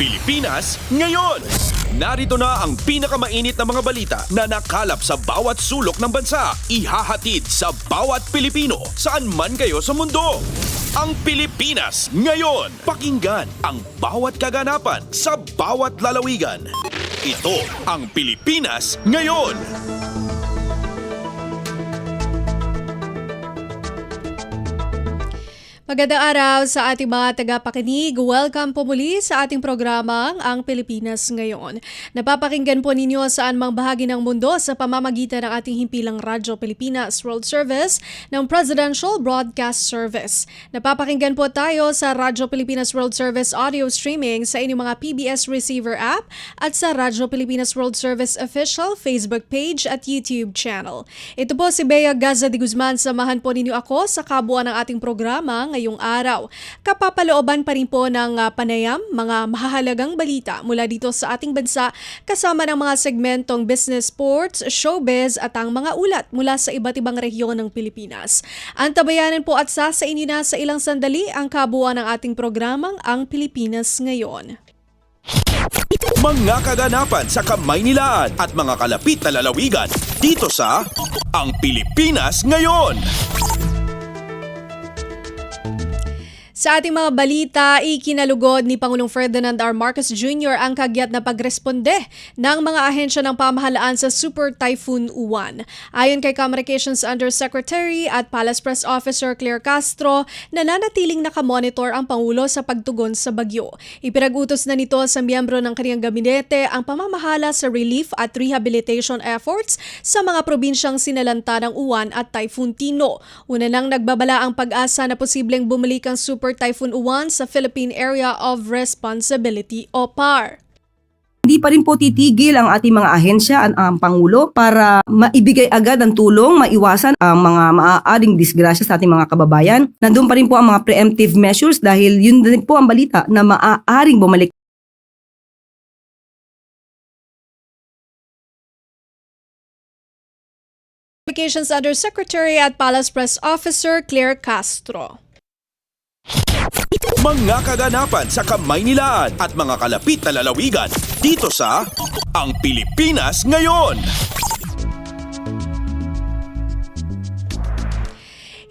Pilipinas ngayon! Narito na ang pinakamainit na mga balita na nakalap sa bawat sulok ng bansa. Ihahatid sa bawat Pilipino saan man kayo sa mundo. Ang Pilipinas ngayon. Pakinggan ang bawat kaganapan sa bawat lalawigan. Ito ang Pilipinas ngayon. Magandang araw sa ating mga tagapakinig. Welcome po muli sa ating programang Ang Pilipinas Ngayon. Napapakinggan po ninyo saan mang bahagi ng mundo sa pamamagitan ng ating himpilang Radyo Pilipinas World Service ng Presidential Broadcast Service. Napapakinggan po tayo sa Radyo Pilipinas World Service audio streaming sa inyong mga PBS Receiver app at sa Radyo Pilipinas World Service official Facebook page at YouTube channel. Ito po si Bea Gaza de Guzman. Samahan po ninyo ako sa kabuuan ng ating programa ngayong araw. Kapapalooban pa rin po ng panayam, mga mahahalagang balita mula dito sa ating bansa kasama ng mga segmentong business, sports, showbiz at ang mga ulat mula sa iba't ibang rehiyon ng Pilipinas. Antabayanan po at sasainin na sa ilang sandali ang kabuuan ng ating programang Ang Pilipinas Ngayon. Mga kaganapan sa Kamaynilaan at mga kalapit na lalawigan dito sa Ang Pilipinas Ngayon. Sa ating mga balita, ikinalugod ni Pangulong Ferdinand R. Marcos Jr. ang kagyat na pagresponde ng mga ahensya ng pamahalaan sa Super Typhoon Uwan. Ayon kay Communications Undersecretary at Palace Press Officer Claire Castro, nananatiling nakamonitor ang Pangulo sa pagtugon sa bagyo. Ipinag-utos na nito sa miyembro ng kanyang gabinete ang pamamahala sa relief at rehabilitation efforts sa mga probinsyang sinalanta ng uwan at Typhoon Tino. Una nang nagbabala ang pag-asa na posibleng bumalik ang Super Typhoon Uwan sa Philippine Area of Responsibility o PAR. Hindi pa rin po titigil ang ating mga ahensya at ang Pangulo para maibigay agad ang tulong, maiwasan ang mga maaaring disgrasya sa ating mga kababayan. Nandun pa rin po ang mga preemptive measures dahil yun din po ang balita na maaaring bumalik. Communications Undersecretary at Palace Press Officer Claire Castro. Mga kaganapan sa Kamaynilaan at mga kalapit na lalawigan dito sa Ang Pilipinas Ngayon.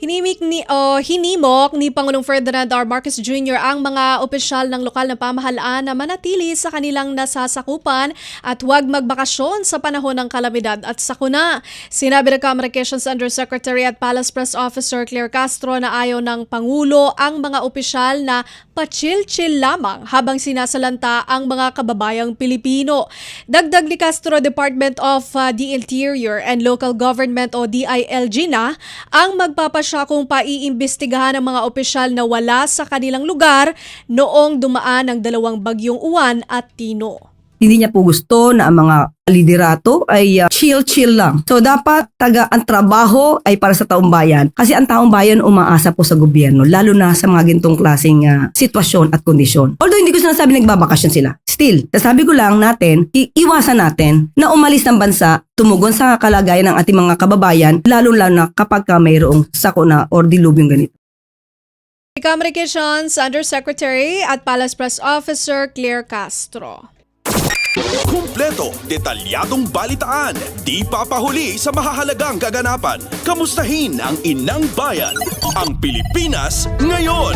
Hinimok ni Pangulong Ferdinand R. Marcos Jr. ang mga opisyal ng lokal na pamahalaan na manatili sa kanilang nasasakupan at huwag magbakasyon sa panahon ng kalamidad at sakuna. Sinabi ng Communications Undersecretary at Palace Press Officer Claire Castro na ayaw ng Pangulo ang mga opisyal na pa-chill-chill lamang habang sinasalanta ang mga kababayang Pilipino. Dagdag ni Castro, Department of the Interior and Local Government o DILG na ang magpapasya kung paiimbestigahan ng mga opisyal na wala sa kanilang lugar noong dumaan ang dalawang bagyong Uwan at Tino. Hindi niya po gusto na ang mga liderato ay chill-chill lang. So dapat ang trabaho ay para sa taong bayan. Kasi ang taong bayan umaasa po sa gobyerno, lalo na sa mga gintong klaseng sitwasyon at kondisyon. Although hindi ko sinasabi nagbabakasyon sila. Still, sasabi ko lang natin, iwasan natin na umalis ng bansa, tumugon sa kalagayan ng ating mga kababayan, lalo na kapag mayroong sakuna or dilubyong ganito. Communications Undersecretary at Palace Press Officer Claire Castro. Kumpleto, detalyadong balitaan, di papahuli sa mahahalagang kaganapan. Kamustahin ang inang bayan, ang Pilipinas ngayon.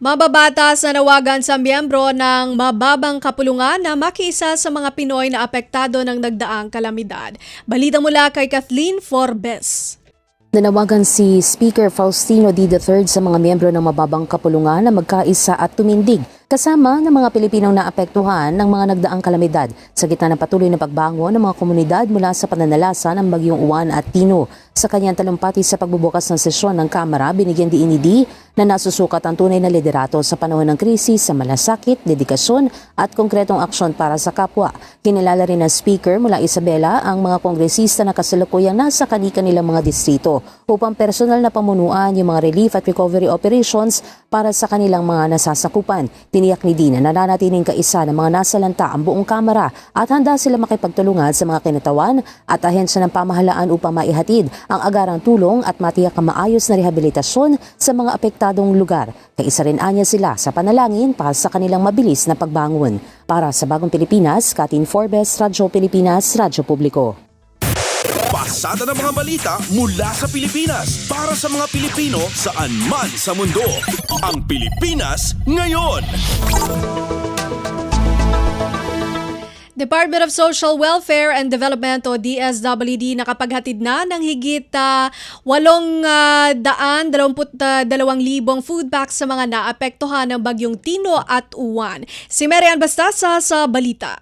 Mababatas na nawagan sa miyembro ng mababang kapulungan na makiisa sa mga Pinoy na apektado ng nagdaang kalamidad. Balita mula kay Kathleen Forbes. Nanawagan si Speaker Faustino D. III sa mga miyembro ng mababang kapulungan na magkaisa at tumindig kasama ng mga Pilipinong naapektuhan ng mga nagdaang kalamidad sa gitna ng patuloy na pagbangon ng mga komunidad mula sa pananalasa ng bagyong Uwan at Tino. Sa kanyang talumpati sa pagbubukas ng sesyon ng Kamara, binigyan din ni D na nasusukat ang tunay na liderato sa panahon ng krisis sa malasakit, dedikasyon at konkretong aksyon para sa kapwa. Kinilala rin ng Speaker mula Isabela ang mga kongresista na kasalukuyang nasa kani-kanilang mga distrito upang personal na pamunuan yung mga relief at recovery operations para sa kanilang mga nasasakupan. Tiniyak ni Dean na nananatiling kaisa ng mga nasalanta ang buong kamara at handa sila makipagtulungan sa mga kinatawan at ahensya ng pamahalaan upang maihatid ang agarang tulong at matiyak ang maayos na rehabilitasyon sa mga apektadong lugar. Kaisa rin anya sila sa panalangin para sa kanilang mabilis na pagbangon. Para sa Bagong Pilipinas, Katin Forbes, Radyo Pilipinas, Radyo Publiko. Pasada ng mga balita mula sa Pilipinas para sa mga Pilipino saan man sa mundo. Ang Pilipinas Ngayon. Department of Social Welfare and Development o DSWD nakapaghatid na ng higit 822,000 food packs sa mga naapektuhan ng bagyong Tino at Uwan. Si Marian Bastasa sa balita.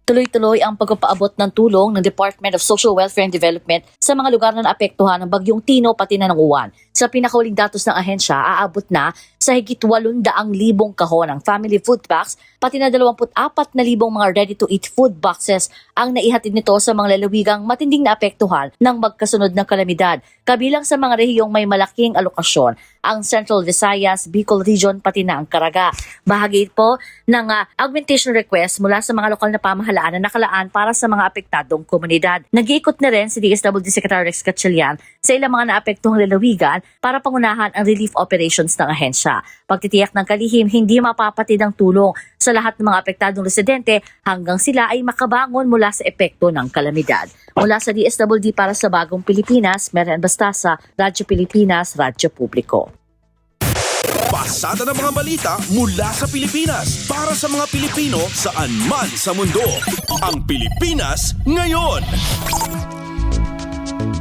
Tuloy-tuloy ang pagpapaabot ng tulong ng Department of Social Welfare and Development sa mga lugar na naapektuhan ng bagyong Tino pati na ng Uwan. Sa pinakahuling datos ng ahensya, aabot na sa higit 800,000 kahon ng family food packs pati na 24,000 mga ready-to-eat food boxes ang naihatid nito sa mga lalawigang matinding naapektuhan ng magkasunod ng kalamidad. Kabilang sa mga rehiyong may malaking alokasyon, ang Central Visayas, Bicol Region pati na ang Caraga. Bahagi po ng augmentation request mula sa mga lokal na pamahalaan na nakalaan para sa mga apektadong komunidad. Nag-iikot na rin si DSWD Secretary Rex Gatchalian sa ilang mga naapektuhang lalawigan para pangunahan ang relief operations ng ahensya. Pagtitiyak ng kalihim, hindi mapapatid ang tulong sa lahat ng mga apektadong residente hanggang sila ay makabangon mula sa epekto ng kalamidad. Mula sa DSWD para sa Bagong Pilipinas, Marian Bastasa, Radyo Pilipinas, Radyo Publiko. Pasada ng mga balita mula sa Pilipinas para sa mga Pilipino saan man sa mundo. Ang Pilipinas Ngayon.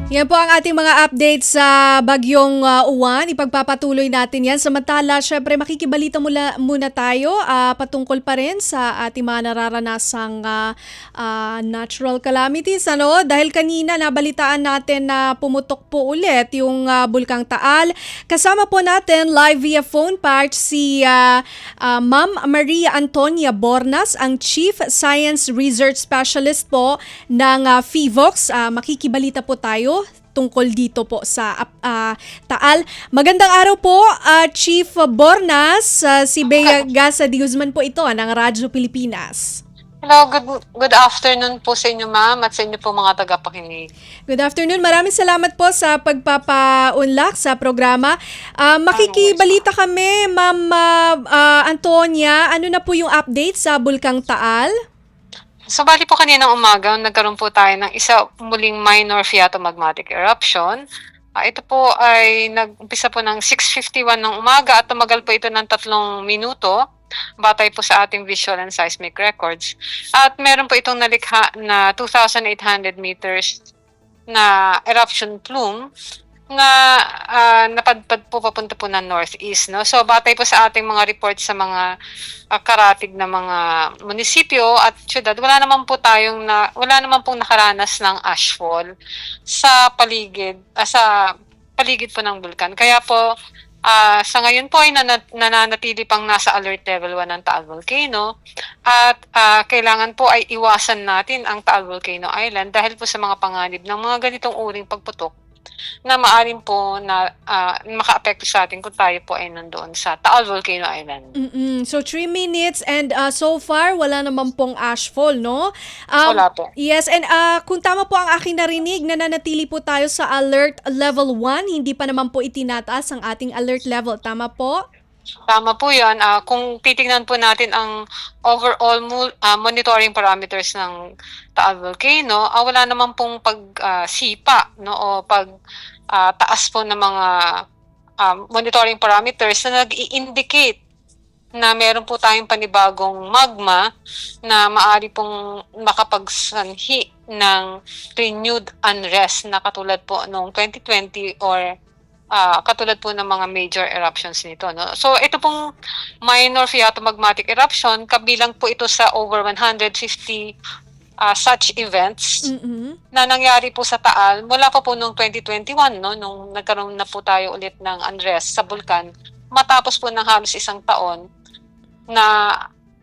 Yan po ang ating mga updates sa bagyong Uwan. Ipagpapatuloy natin yan. Samantala, syempre makikibalita muna tayo patungkol pa rin sa ating mga nararanasang natural calamities. Dahil kanina nabalitaan natin na pumutok po ulit yung Bulkang Taal. Kasama po natin live via phone part si Ma'am Maria Antonia Bornas, ang Chief Science Research Specialist po ng FIVOX. Makikibalita po tayo tungkol dito po sa Taal. Magandang araw po, Chief Bornas. Si Bea Gasa de Guzman po ito ng Radyo Pilipinas. Hello, good afternoon po sa inyo ma'am at sa inyo po mga tagapakinig. Good afternoon. Maraming salamat po sa pagpapaunlak sa programa. Makikibalita kami, Ma'am Antonia. Ano na po yung update sa Bulkang Taal? So bali po kaninang umaga, nagkaroon po tayo ng isa muling minor phreatomagmatic eruption. Ito po ay nag-umpisa po ng 6:51 ng umaga at tumagal po ito ng 3 minuto. Batay po sa ating visual and seismic records. At meron po itong nalikha na 2,800 meters na eruption plume na napadpad po papunta po ng northeast, no? So batay po sa ating mga reports sa mga karatig na mga munisipyo at syudad, wala naman pong nakaranas ng ashfall sa paligid po ng bulkan. Kaya po sa ngayon po ay nananatili pang nasa alert level 1 ng Taal Volcano at kailangan po ay iwasan natin ang Taal Volcano Island dahil po sa mga panganib ng mga ganitong uring pagputok na maaring po na maka-apekto sa atin kung tayo po ay nandoon sa Taal Volcano Island. So 3 minutes and so far wala naman pong ashfall, no? Wala po. Yes, and kung tama po ang aking narinig, nananatili po tayo sa alert level 1, hindi pa naman po itinataas ang ating alert level. Tama po? Tama po yan. Kung titingnan po natin ang overall monitoring parameters ng Taal Volcano, wala naman pong pagsipa o taas po ng mga monitoring parameters na nag-i-indicate na meron po tayong panibagong magma na maaari pong makapagsanhi ng renewed unrest na katulad po noong 2020 or katulad po ng mga major eruptions nito, no? So ito pong minor phreatomagmatic eruption, kabilang po ito sa over 150 such events na nangyari po sa Taal mula pa po noong 2021, no, nung nagkaroon na po tayo ulit ng unrest sa bulkan matapos po ng halos isang taon na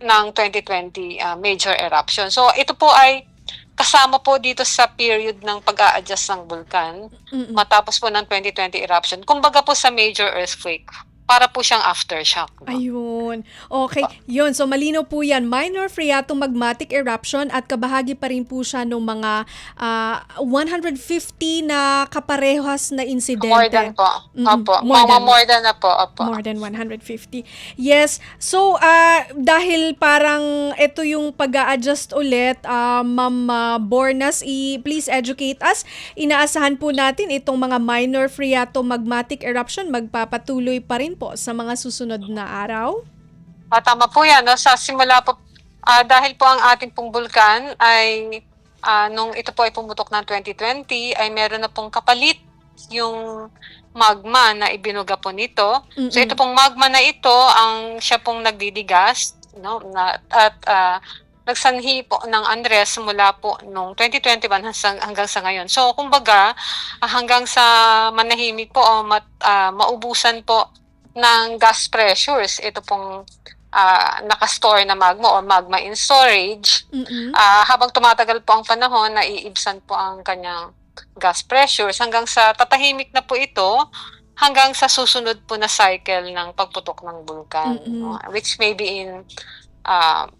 ng 2020 major eruption. So ito po ay kasama po dito sa period ng pag-a-adjust ng bulkan matapos po ng 2020 eruption. Kumbaga po sa major earthquake para po siyang aftershock. No? Ayun. Okay. Yun. So, malino po yan. Minor phreatomagmatic eruption at kabahagi pa rin po siya ng mga 150 na kaparehas na insidente. More than po. Opo. More than na po. Opo. More than 150. Yes. So, dahil parang ito yung pag-a-adjust ulit, Ma'am Bornas, please educate us. Inaasahan po natin itong mga minor phreatomagmatic eruption magpapatuloy pa rin po sa mga susunod na araw? Tama po yan. No? Sa simula po, dahil po ang ating pong bulkan ay nung ito po ay pumutok ng 2020 ay meron na pong kapalit yung magma na ibinuga po nito. So ito pong magma na ito ang siya pong nagdidigas, no, nagsanhi po ng unrest mula po nung 2021 hanggang sa ngayon. So kumbaga hanggang sa manahimik po o maubusan po ng gas pressures, ito pong nakastore na magma o magma in storage, habang tumatagal po ang panahon, naiibsan po ang kanyang gas pressures hanggang sa tatahimik na po ito hanggang sa susunod po na cycle ng pagputok ng bulkan, no? Which may be in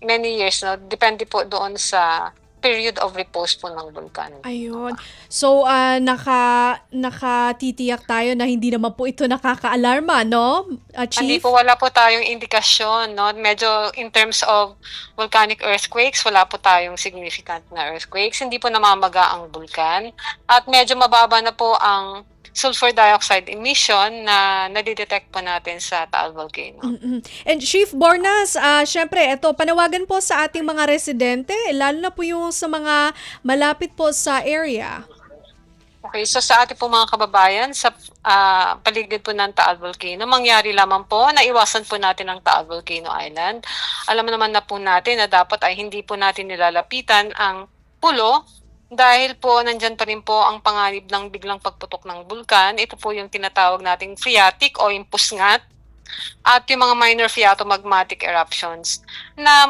many years, no? Depende po doon sa period of repose po ng bulkan. Ayun. So, nakatitiyak tayo na hindi naman po ito nakaka-alarma, no, Hindi Chief? po, wala po tayong indikasyon, no? Medyo in terms of volcanic earthquakes, wala po tayong significant na earthquakes. Hindi po namamaga ang bulkan. At medyo mababa na po ang sulfur dioxide emission na nadidetect po natin sa Taal Volcano. And Chief Bornas, syempre, ito, panawagan po sa ating mga residente, lalo na po yung sa mga malapit po sa area. Okay, so sa ating po mga kababayan, sa paligid po ng Taal Volcano, mangyari lamang po na iwasan po natin ang Taal Volcano Island. Alam naman na po natin na dapat ay hindi po natin nilalapitan ang pulo dahil po nandyan pa rin po ang panganib ng biglang pagputok ng bulkan. Ito po yung tinatawag nating phreatic o impusngat at yung mga minor phreatomagmatic eruptions na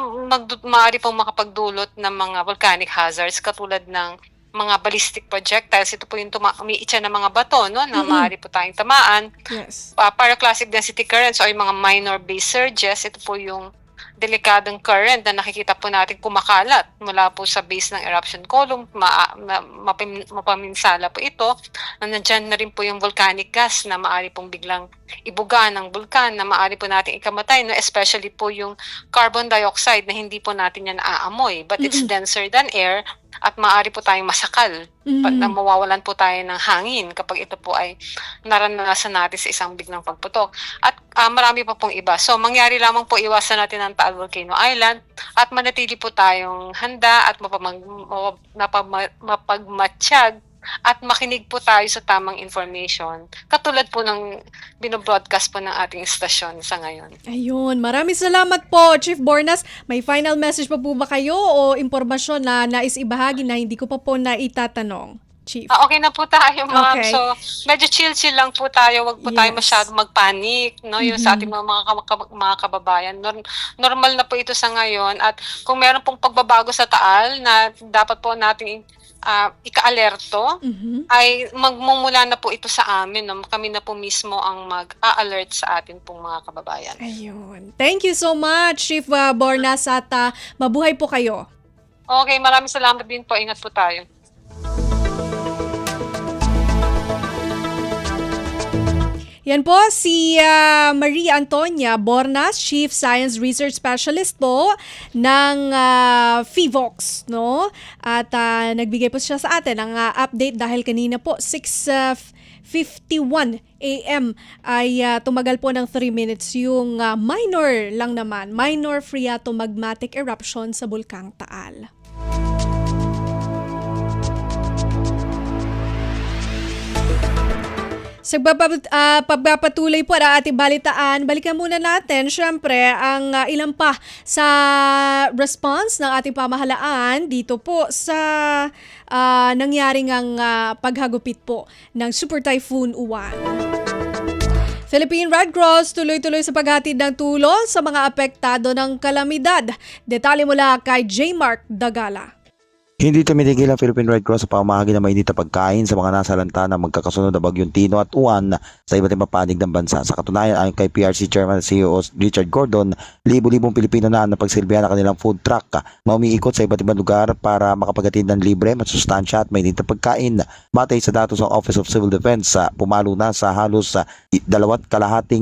maaari pong makapagdulot ng mga volcanic hazards katulad ng mga ballistic projectiles. Ito po yung umiitsa ng mga bato, no, na maaari po tayong tamaan. Yes. Paraclastic density currents o yung mga minor base surges. Ito po yung delikadong current na nakikita po natin kumakalat mula po sa base ng eruption column. Mapaminsala po ito. Nandyan na rin po yung volcanic gas na maaari pong biglang ibuga ng bulkan na maaari po natin ikamatay, no? Especially po yung carbon dioxide na hindi po natin yan naaamoy but it's denser than air at maaari po tayong masakal na mawawalan po tayo ng hangin kapag ito po ay naranasan natin sa isang biglang pagputok. At marami pa pong iba. So mangyari lamang po iwasan natin ang Taal Volcano Island at manatili po tayong handa at mapagmatsyag at makinig po tayo sa tamang information. Katulad po ng binobroadcast po ng ating istasyon sa ngayon. Ayun. Maraming salamat po, Chief Bornas. May final message pa po ba kayo o impormasyon na nais ibahagi na hindi ko pa po naitatanong, Chief? Okay na po tayo, ma'am. Okay. So, medyo chill lang po tayo. Huwag po tayo masyadong magpanik, no? Yung sa ating mga kababayan. Normal na po ito sa ngayon. At kung meron pong pagbabago sa Taal na dapat po nating ika-alerto, ay magmumula na po ito sa amin. No? Kami na po mismo ang mag-a-alert sa atin pong mga kababayan. Ayun. Thank you so much, Chief Bornas, at mabuhay po kayo. Okay, maraming salamat din po. Ingat po tayo. Yan po si Maria Antonia Bornas, Chief Science Research Specialist po ng FIVOX, no? At nagbigay po siya sa atin ng update dahil kanina po 6:51 AM ay tumagal po ng 3 minutes yung minor lang naman, minor phreatomagmatic eruption sa Bulkang Taal. Sa pagpapatuloy po na ating balitaan, balikan muna natin syempre ang ilan pa sa response ng ating pamahalaan dito po sa nangyaring ang paghagupit po ng Super Typhoon Uwan. Philippine Red Cross tuloy-tuloy sa paghatid ng tulong sa mga apektado ng kalamidad. Detalye mula kay J. Mark Dagala. Hindi tumitigil ang Philippine Red Cross sa pamahagi ng mainit na pagkain sa mga nasalanta ng magkakasunod na bagyong Tino at Uwan sa iba't ibang panig ng bansa. Sa katunayan, ayon kay PRC Chairman at CEO Richard Gordon, libo-libong Pilipino na napagsilbihan ng kanilang food truck na umiikot sa iba't ibang lugar para makapaghatid ng libre, masustansya at mainit na pagkain. Batay sa datos ng Office of Civil Defense, pumalo na sa halos 2.5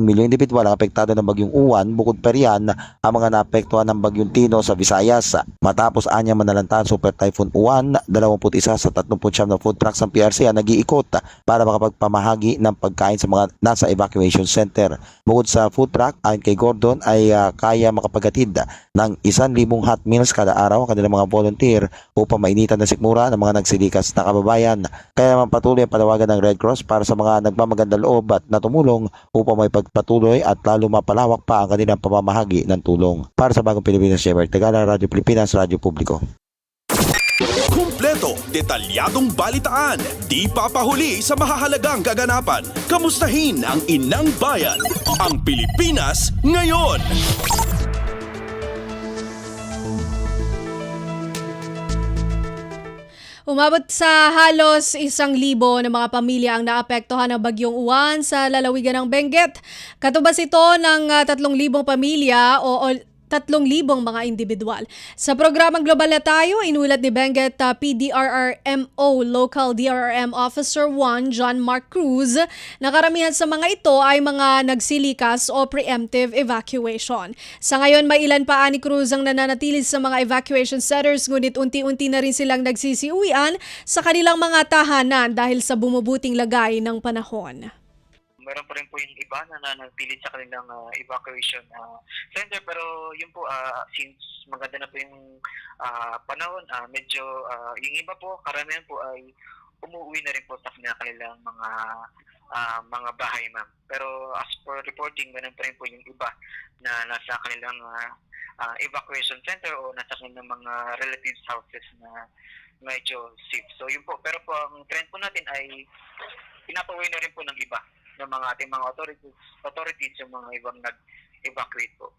milyong individual ang apektado ng bagyong Uwan. Bukod pa riyan, ang mga naapektuhan ng bagyong Tino sa Visayas. Matapos anya manalantahan Super Typhoon Uwan, 21 sa 39 na food trucks ng PRC ang nag-iikot para makapagpamahagi ng pagkain sa mga nasa evacuation center. Bukod sa food truck, ayon kay Gordon ay kaya makapaghatid ng 1,000 hot meals kada araw ang kanilang mga volunteer upang mainitan na sikmura ng mga nagsilikas na kababayan. Kaya naman patuloy ang panawagan ng Red Cross para sa mga nagmamagandang loob at natumulong upang may pagpatuloy at lalo mapalawak pa ang kanilang pamamahagi ng tulong. Para sa Bagong Pilipinas, Shepherd Tagala, Radyo Pilipinas, Radyo Publiko. Kumpleto, detalyadong balitaan, di papahuli sa mahahalagang kaganapan. Kamustahin ang inang bayan, ang Pilipinas ngayon. Umabot sa halos 1,000 na mga pamilya ang naapektuhan ng bagyong Uwan sa lalawigan ng Benguet. Katubas ito ng 3,000 pamilya o 3,000 mga individual. Sa programang Global na Tayo, inulat ni Benguet PDRRMO Local DRRM Officer 1 John Mark Cruz na karamihan sa mga ito ay mga nagsilikas o preemptive evacuation. Sa ngayon, may ilan pa ni Cruz ang nananatili sa mga evacuation centers, ngunit unti-unti na rin silang nagsisiuwian sa kanilang mga tahanan dahil sa bumubuting lagay ng panahon. Meron pa rin po yung iba na nanatili sa kanilang evacuation center, pero yun po, since maganda na po yung panahon, medyo yung iba po, karamihan po ay umuwi na rin po sa kanilang mga bahay, ma'am. Pero as for reporting, meron pa rin po yung iba na nasa kanilang evacuation center o nasa kanilang mga relatives' houses na medyo safe. So yun po, pero po ang trend po natin ay pinapauwi na rin po ng iba ng mga ating mga authorities yung mga ibang nag-evacuate po.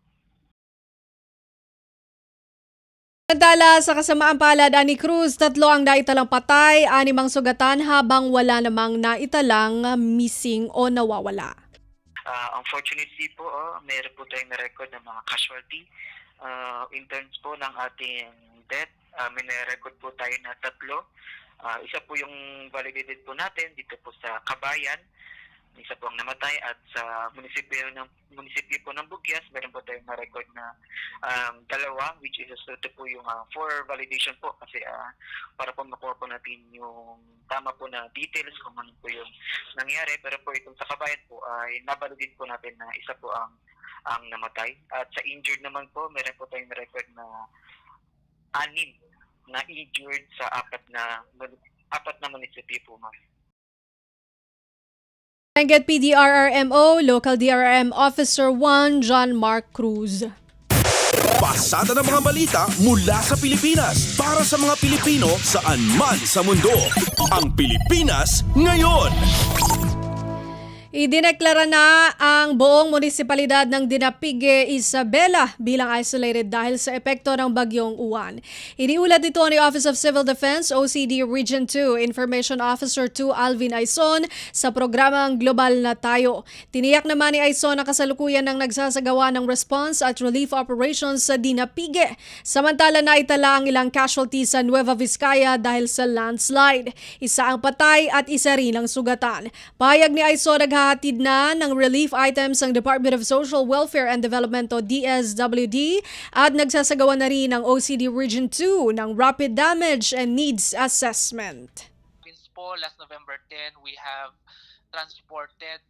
Samantala, sa kasamaang palad ni Cruz, 3 ang naitalang patay, 6 ang sugatan habang wala namang naitalang missing o nawawala. Unfortunately po, mayroon po tayong na-record ng mga casualty. In terms po ng ating death, may na-record po tayo na 3. Isa po yung validated po natin dito po sa Kabayan. Isa po ang namatay, at sa munisipyo po ng Bugyas, meron po tayong na-record na 2, which is ito po yung for validation po, kasi para po makuha po natin yung tama po na details kung ano po yung nangyari. Pero po itong sa Kabayan po ay nabalidate po natin na isa po ang namatay. At sa injured naman po, meron po tayong na-record na 6 na injured sa 4 na munisipyo po, ma'am. Benguet PDRRMO Local DRRM Officer 1 John Mark Cruz. Pasada ng mga balita mula sa Pilipinas para sa mga Pilipino saan man sa mundo. Ang Pilipinas ngayon. Idineklara na ang buong munisipalidad ng Dinapigue, Isabela bilang isolated dahil sa epekto ng bagyong Uwan. Iniulat dito ni Office of Civil Defense OCD Region 2 Information Officer 2 Alvin Aison sa programang Global na Tayo. Tiniyak naman ni Aison na kasalukuyan ng nagsasagawa ng response at relief operations sa Dinapigue. Samantala, naitala ang ilang casualties sa Nueva Vizcaya dahil sa landslide. Isa ang patay at isa rin ang sugatan. Pahayag ni Aison, hatid na ng relief items ang Department of Social Welfare and Development o DSWD at nagsasagawa na rin ang OCD Region 2 ng Rapid Damage and Needs Assessment. Last November 10, we have transported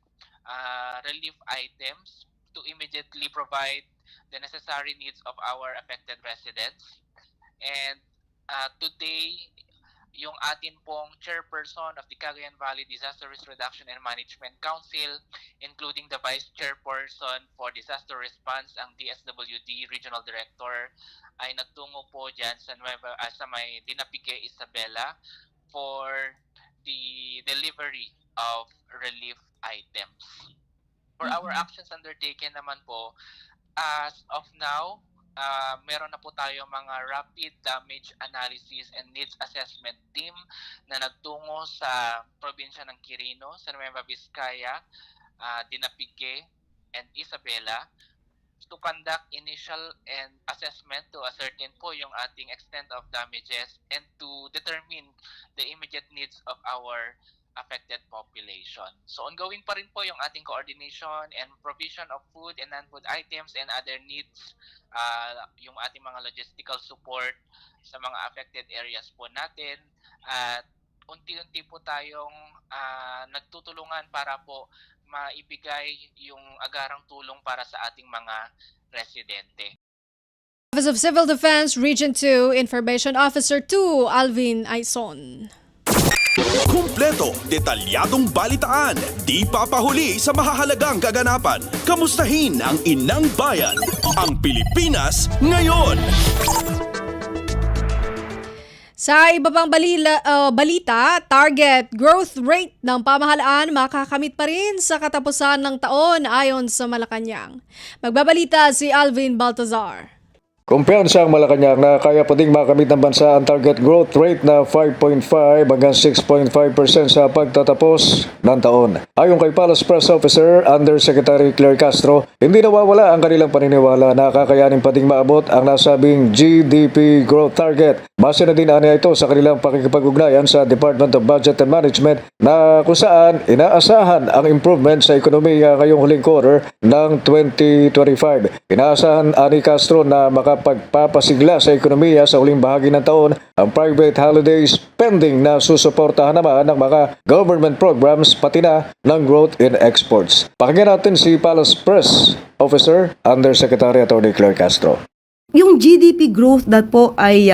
relief items to immediately provide the necessary needs of our affected residents. And today, yung atin pong chairperson of the Cagayan Valley Disaster Risk Reduction and Management Council, including the vice chairperson for disaster response, ang DSWD Regional Director, ay nagtungo po dyan sa may Dinapigue, Isabela for the delivery of relief items. For our actions undertaken naman po, as of now, meron na po tayo mga rapid damage analysis and needs assessment team na nagtungo sa probinsya ng Quirino, San Nueva Vizcaya, Dinapique, and Isabela to conduct initial and assessment to ascertain po yung ating extent of damages and to determine the immediate needs of our affected population. So ongoing pa rin po yung ating coordination and provision of food and non-food items and other needs, yung ating mga logistical support sa mga affected areas po natin, at unti-unti po tayong nagtutulungan para po maibigay yung agarang tulong para sa ating mga residente. Office of Civil Defense Region 2 Information Officer 2 Alvin Aison. Kumpleto, detalyadong balitaan, di papahuli sa mahahalagang kaganapan. Kamustahin ang inang bayan, ang Pilipinas ngayon. Sa iba pang balita, target growth rate ng pamahalaan makakamit pa rin sa katapusan ng taon ayon sa Malacanang. Magbabalita si Alvin Baltazar. Kumpiyansa ang Malacanang na kaya pa ding makamit ng bansa ang target growth rate na 5.5 hanggang 6.5% sa pagtatapos ng taon. Ayon kay Palace Press Officer Undersecretary Claire Castro, hindi nawawala ang kanilang paniniwala na kakayanin pa ding maabot ang nasabing GDP growth target. Base na din aniya ito sa kanilang pakikipag-ugnayan sa Department of Budget and Management na kung saan inaasahan ang improvement sa ekonomiya ngayong huling quarter ng 2025. Inaasahan ani Castro na makapagpapasigla sa ekonomiya sa huling bahagi ng taon ang private holiday spending na susuportahan naman ng mga government programs pati na ng growth in exports. Pakinggan natin si Palace Press Officer Undersecretary Atty. Claire Castro. Yung GDP growth that po ay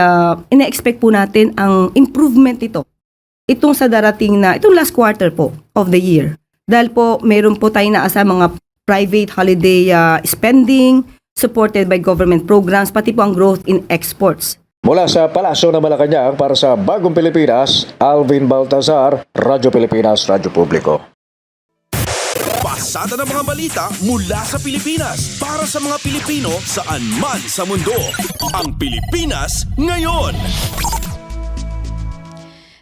ina-expect po natin ang improvement ito. Itong sa darating na, itong last quarter po of the year. Dahil po meron po tayong naasa mga private holiday spending, supported by government programs, pati po ang growth in exports. Mula sa Palasyo ng Malacanang para sa Bagong Pilipinas, Alvin Baltazar, Radyo Pilipinas, Radyo Publiko. Pasada ng mga balita mula sa Pilipinas para sa mga Pilipino saan man sa mundo. Ang Pilipinas ngayon.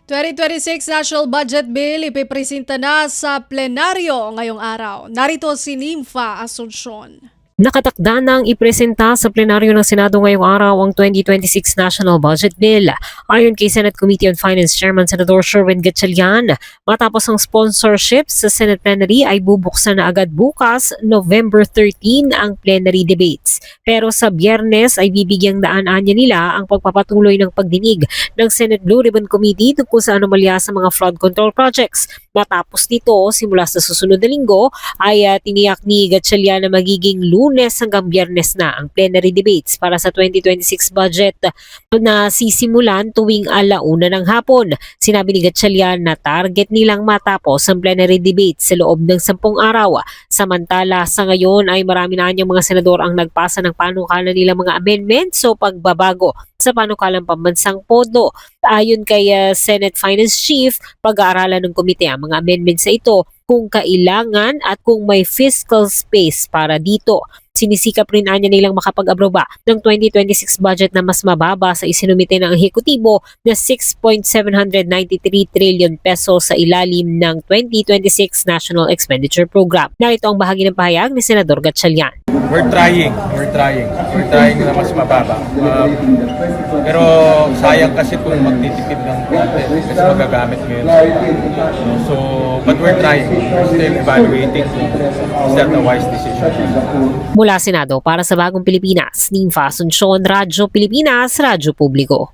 2026 National Budget Bill ipipresenta na sa plenaryo ngayong araw. Narito si Nympha Asuncion. Nakatakda nang ipresenta sa plenaryo ng Senado ngayong araw ang 2026 National Budget Bill. Ayon kay Senate Committee on Finance Chairman Senador Sherwin Gatchalian, matapos ang sponsorship sa Senate plenary ay bubuksan na agad bukas, November 13, ang plenary debates. Pero sa Biyernes ay bibigyang daan-anya nila ang pagpapatuloy ng pagdinig ng Senate Blue Ribbon Committee tungkol sa anomalya sa mga flood control projects. Matapos nito, simula sa susunod na linggo, ay tiniyak ni Gatchalian na magiging Lunes hanggang Biyernes na ang plenary debates para sa 2026 budget na sisimulan tuwing 1:00 ng hapon. Sinabi ni Gatchalian na target nilang matapos ang plenary debates sa loob ng 10 araw. Samantala sa ngayon ay marami na niyang mga senador ang nagpasa ng panukalan nilang mga amendments o pagbabago sa panukalang pambansang pondo. Ayon kay Senate Finance Chief, pag-aaralan ng komite ang mga amendments sa ito kung kailangan at kung may fiscal space para dito. Sinisikap rin anya nilang makapag-aproba ng 2026 budget na mas mababa sa isinumite ng ehekutibo na 6.793 trillion pesos sa ilalim ng 2026 National Expenditure Program. Narito ang bahagi ng pahayag ni Senador Gatchalian. We're trying na mas mababa. Pero sayang kasi kung magtitipid ng konti kasi magagamit mo yun. So, but we're trying. We're still evaluating is that a wise decision. Mula Senado para sa Bagong Pilipinas, Nympha Asuncion, Radyo Pilipinas, Radyo Publiko.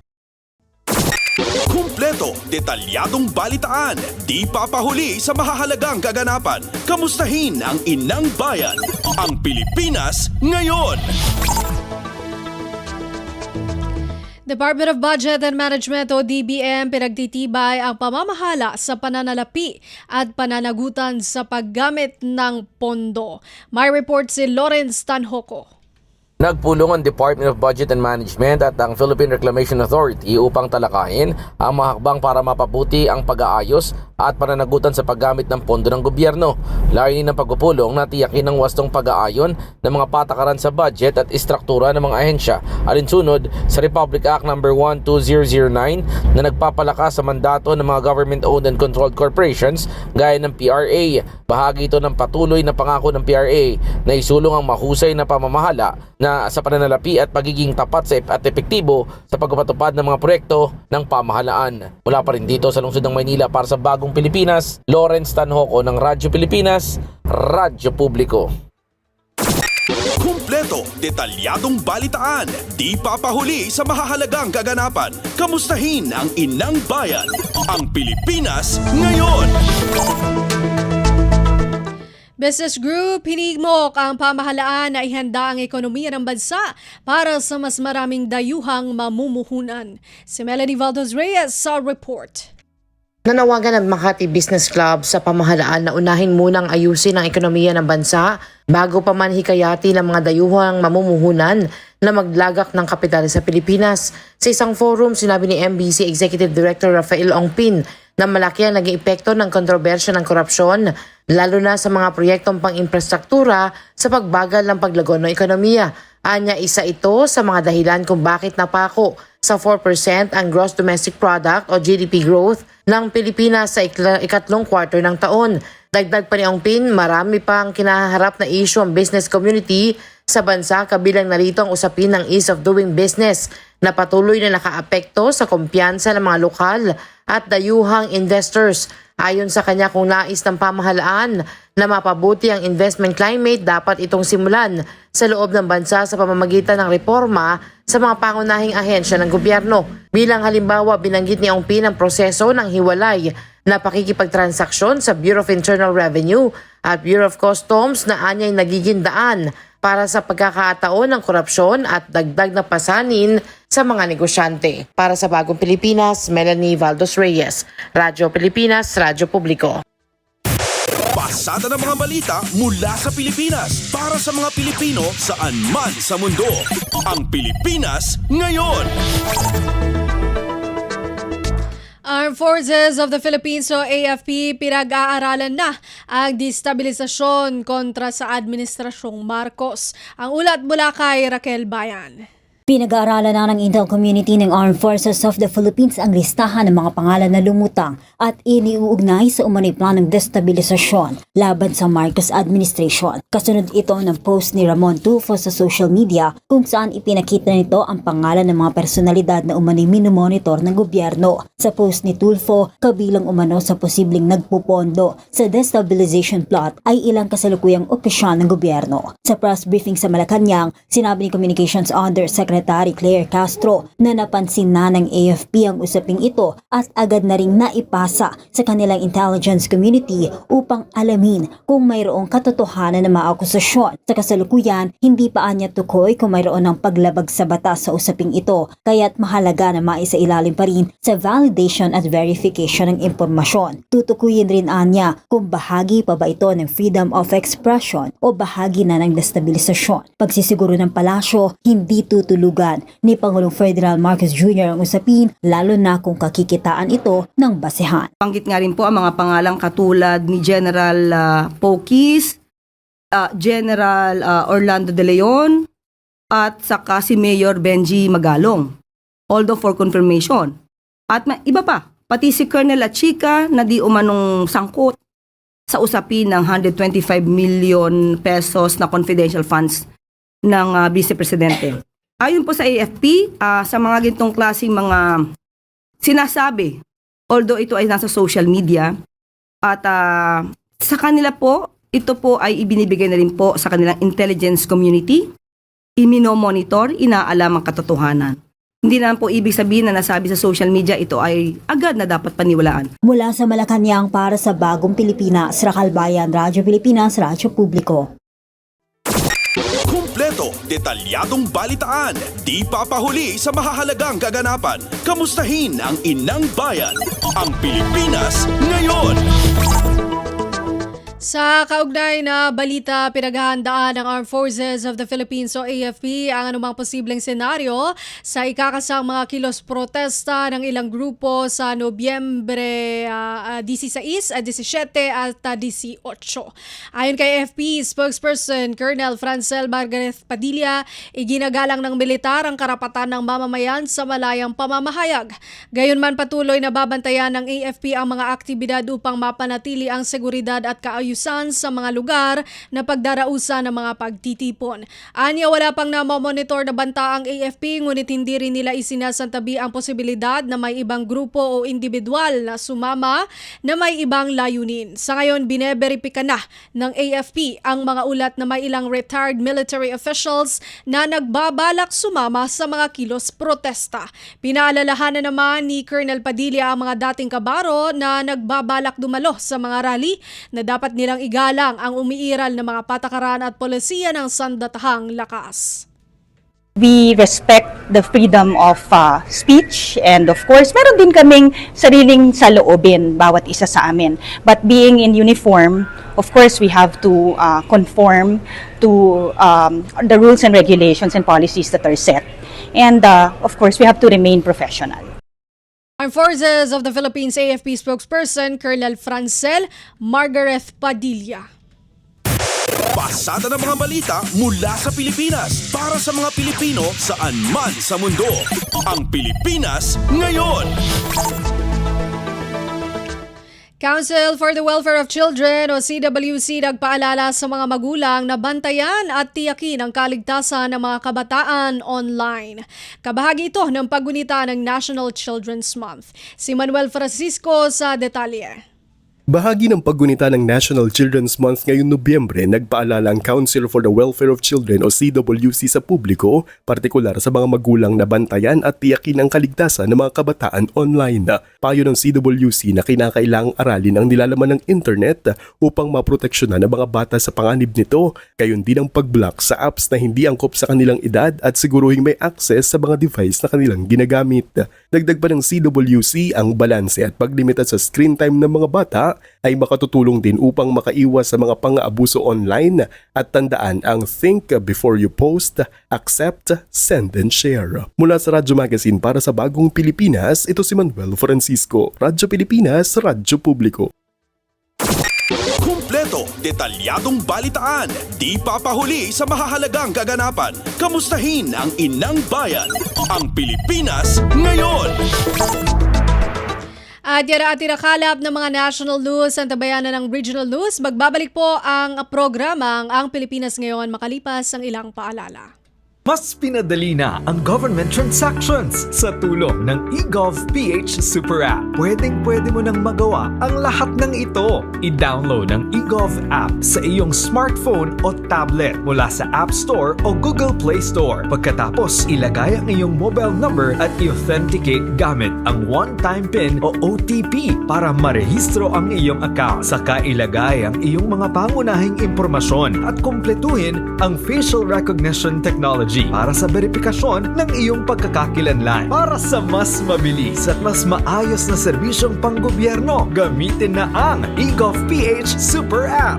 Kumpleto, detalyadong balitaan, di papahuli sa mahahalagang kaganapan. Kamustahin ang inang bayan, ang Pilipinas ngayon. Department of Budget and Management o DBM pinagtitibay ang pamamahala sa pananalapi at pananagutan sa paggamit ng pondo. May report si Lawrence Tanhoco. Nagpulong ang Department of Budget and Management at ang Philippine Reclamation Authority upang talakayin ang mga hakbang para mapabuti ang pag-aayos at pananagutan sa paggamit ng pondo ng gobyerno. Layunin ng pagpupulong na tiyakin ang wastong pag-aayon ng mga patakaran sa budget at istruktura ng mga ahensya alinsunod sa Republic Act No. 12009 na nagpapalakas sa mandato ng mga government-owned and controlled corporations gaya ng PRA. Bahagi ito ng patuloy na pangako ng PRA na isulong ang mahusay na pamamahala na sa pananalapi at pagiging tapat at epektibo sa pagpapatupad ng mga proyekto ng pamahalaan. Mula pa rin dito sa lungsod ng Maynila para sa Bagong Pilipinas, Lawrence Tanhoco ng Radyo Pilipinas, Radyo Publiko. Kumpleto, detalyadong balitaan, di papahuli sa mahahalagang kaganapan. Kamustahin ang inang bayan, ang Pilipinas ngayon. Business Group, hinigmok ang pamahalaan na ihanda ang ekonomiya ng bansa para sa mas maraming dayuhang mamumuhunan. Si Melanie Valdez Reyes sa report. Nanawagan ng Makati Business Club sa pamahalaan na unahin munang ayusin ang ekonomiya ng bansa bago pa man hikayati ng mga dayuhang mamumuhunan na maglagak ng kapital sa Pilipinas. Sa isang forum, sinabi ni MBC Executive Director Rafael Ongpin na malaki ang naging epekto ng kontrobersya ng korupsyon, lalo na sa mga proyektong pang-infrastruktura sa pagbagal ng paglagon ng ekonomiya. Anya, isa ito sa mga dahilan kung bakit napako sa 4% ang gross domestic product o GDP growth ng Pilipinas sa ikatlong quarter ng taon. Dagdag pa ni Ongpin, marami pang kinaharap na issue ang business community sa bansa, kabilang narito ang usapin ng ease of doing business na patuloy na nakaapekto sa kumpiyansa ng mga lokal at dayuhang investors. Ayon sa kanya, kung nais ng pamahalaan na mapabuti ang investment climate, dapat itong simulan sa loob ng bansa sa pamamagitan ng reforma sa mga pangunahing ahensya ng gobyerno. Bilang halimbawa, binanggit ni Ongpin ang proseso ng hiwalay na pakikipagtransaksyon sa Bureau of Internal Revenue at Bureau of Customs na anya'y nagiging daan para sa pagkakataon ng korupsyon at dagdag na pasanin sa mga negosyante. Para sa Bagong Pilipinas, Melanie Valdez Reyes, Radyo Pilipinas, Radyo Publiko. Pasada ng mga balita mula sa Pilipinas para sa mga Pilipino saan man sa mundo. Ang Pilipinas ngayon. Armed Forces of the Philippines o AFP pinag-aaralan na ang destabilisasyon kontra sa Administrasyong Marcos. Ang ulat mula kay Raquel Bayan. Pinag-aaralan na ng Intel Community ng Armed Forces of the Philippines ang listahan ng mga pangalan na lumutang at iniuugnay sa umano'y planong destabilisasyon laban sa Marcos administration. Kasunod ito ng post ni Ramon Tulfo sa social media kung saan ipinakita nito ang pangalan ng mga personalidad na umano'y minomonitor ng gobyerno. Sa post ni Tulfo, kabilang umano sa posibleng nagpupondo sa destabilization plot ay ilang kasalukuyang opisyal ng gobyerno. Sa press briefing sa Malacanang, sinabi ni Communications Undersecretary Claire Castro na napansin na ng AFP ang usaping ito at agad na ring naipasa sa kanilang intelligence community upang alamin kung mayroong katotohanan na mga akusasyon. Sa kasalukuyan, hindi pa anya tukoy kung mayroon ng paglabag sa batas sa usaping ito, kaya't mahalaga na maisailalim pa rin sa validation at verification ng impormasyon. Tutukuyin rin anya kung bahagi pa ba ito ng freedom of expression o bahagi na ng destabilisasyon. Pagsisiguro ng palasyo, hindi tutulugan ni Pangulong Ferdinand Marcos Jr. ang usapin, lalo na kung kakikitaan ito ng basehan. Banggit nga rin po ang mga pangalang katulad ni General Pokis, General Orlando De Leon, at saka si Mayor Benji Magalong. Although for confirmation. At iba pa, pati si Colonel Achica na di umanong sangkot sa usapin ng 125 million pesos na confidential funds ng Vice Presidente. Ayon po sa AFP, sa mga gintong klaseng mga sinasabi, although ito ay nasa social media, at sa kanila po, ito po ay ibinibigay na rin po sa kanilang intelligence community, iminomonitor, inaalam ang katotohanan. Hindi naman po ibig sabihin na nasabi sa social media ito ay agad na dapat paniwalaan. Mula sa Malacanang para sa Bagong Pilipinas, Raquel Bayan, Radyo Pilipinas, Radyo Publiko. Kumpleto, detalyadong balitaan, di papahuli sa mahahalagang kaganapan. Kamustahin ang inang bayan, ang Pilipinas ngayon. Sa kaugnay na balita, pinaghahandaan ng Armed Forces of the Philippines o AFP ang anumang posibleng senaryo sa ikakasang mga kilos protesta ng ilang grupo sa Nobyembre 16, 17 at 18. Ayon kay AFP spokesperson Colonel Francel Margareth Padilla, iginagalang ng militar ang karapatan ng mamamayan sa malayang pamamahayag. Gayunman patuloy na babantayan ng AFP ang mga aktibidad upang mapanatili ang seguridad at kaayusan sa mga lugar na pagdarausan ng mga pagtitipon. Anya, wala pang namomonitor na banta ang AFP, ngunit hindi rin nila isinasantabi ang posibilidad na may ibang grupo o individual na sumama na may ibang layunin. Sa ngayon, bineberipika na ng AFP ang mga ulat na may ilang retired military officials na nagbabalak sumama sa mga kilos protesta. Pinaalalahanan naman ni Colonel Padilla ang mga dating kabaro na nagbabalak dumalo sa mga rally na dapat nilang igalang ang umiiral na mga patakaran at polisiya ng sandatahang lakas. We respect the freedom of speech, and of course, meron din kaming sariling saloobin bawat isa sa amin. But being in uniform, of course, we have to conform to the rules and regulations and policies that are set. And of course, we have to remain professional. Armed Forces of the Philippines AFP spokesperson Colonel Francel Margareth Padilla. Pasada ng mga balita mula sa Pilipinas para sa mga Pilipino saan man sa mundo. Ang Pilipinas ngayon. Council for the Welfare of Children o CWC nagpaalala sa mga magulang na bantayan at tiyakin ang kaligtasan ng mga kabataan online. Kabahagi ito ng paggunita ng National Children's Month. Si Manuel Francisco sa detalye. Bahagi ng paggunita ng National Children's Month ngayong Nobyembre, nagpaalala ang Council for the Welfare of Children o CWC sa publiko, partikular sa mga magulang na bantayan at tiyakin ang kaligtasan ng mga kabataan online. Payo ng CWC na kinakailangang aralin ang nilalaman ng internet upang maproteksyonan ng mga bata sa panganib nito, gayon din ang pag-block sa apps na hindi angkop sa kanilang edad at siguruhing may access sa mga device na kanilang ginagamit. Dagdag pa ng CWC, ang balanse at paglimita sa screen time ng mga bata ay makatutulong din upang makaiwas sa mga pang-aabuso online at tandaan ang think before you post, accept, send and share. Mula sa Radyo Magazine para sa Bagong Pilipinas, ito si Manuel Francisco, Radyo Pilipinas, Radyo Publiko. Kumpleto, detalyadong balitaan, di papahuli sa mahahalagang kaganapan. Kamustahin ang inang bayan, ang Pilipinas ngayon. At yan ang tinakalap ng mga national news at tabayanan ng regional news. Magbabalik po ang programang Ang Pilipinas Ngayon makalipas ang ilang paalala. Mas pinadali na ang government transactions sa tulong ng eGovPH Super App. Pwedeng-pwede mo nang magawa ang lahat ng ito. I-download ang eGov app sa iyong smartphone o tablet mula sa App Store o Google Play Store. Pagkatapos, ilagay ang iyong mobile number at i-authenticate gamit ang one-time PIN o OTP para marehistro ang iyong account. Saka ilagay ang iyong mga pangunahing impormasyon at kumpletuhin ang facial recognition technology para sa verifikasyon ng iyong pagkakakilanlan. Para sa mas mabilis at mas maayos na serbisyong panggobyerno, gamitin na ang eGovPH Super App.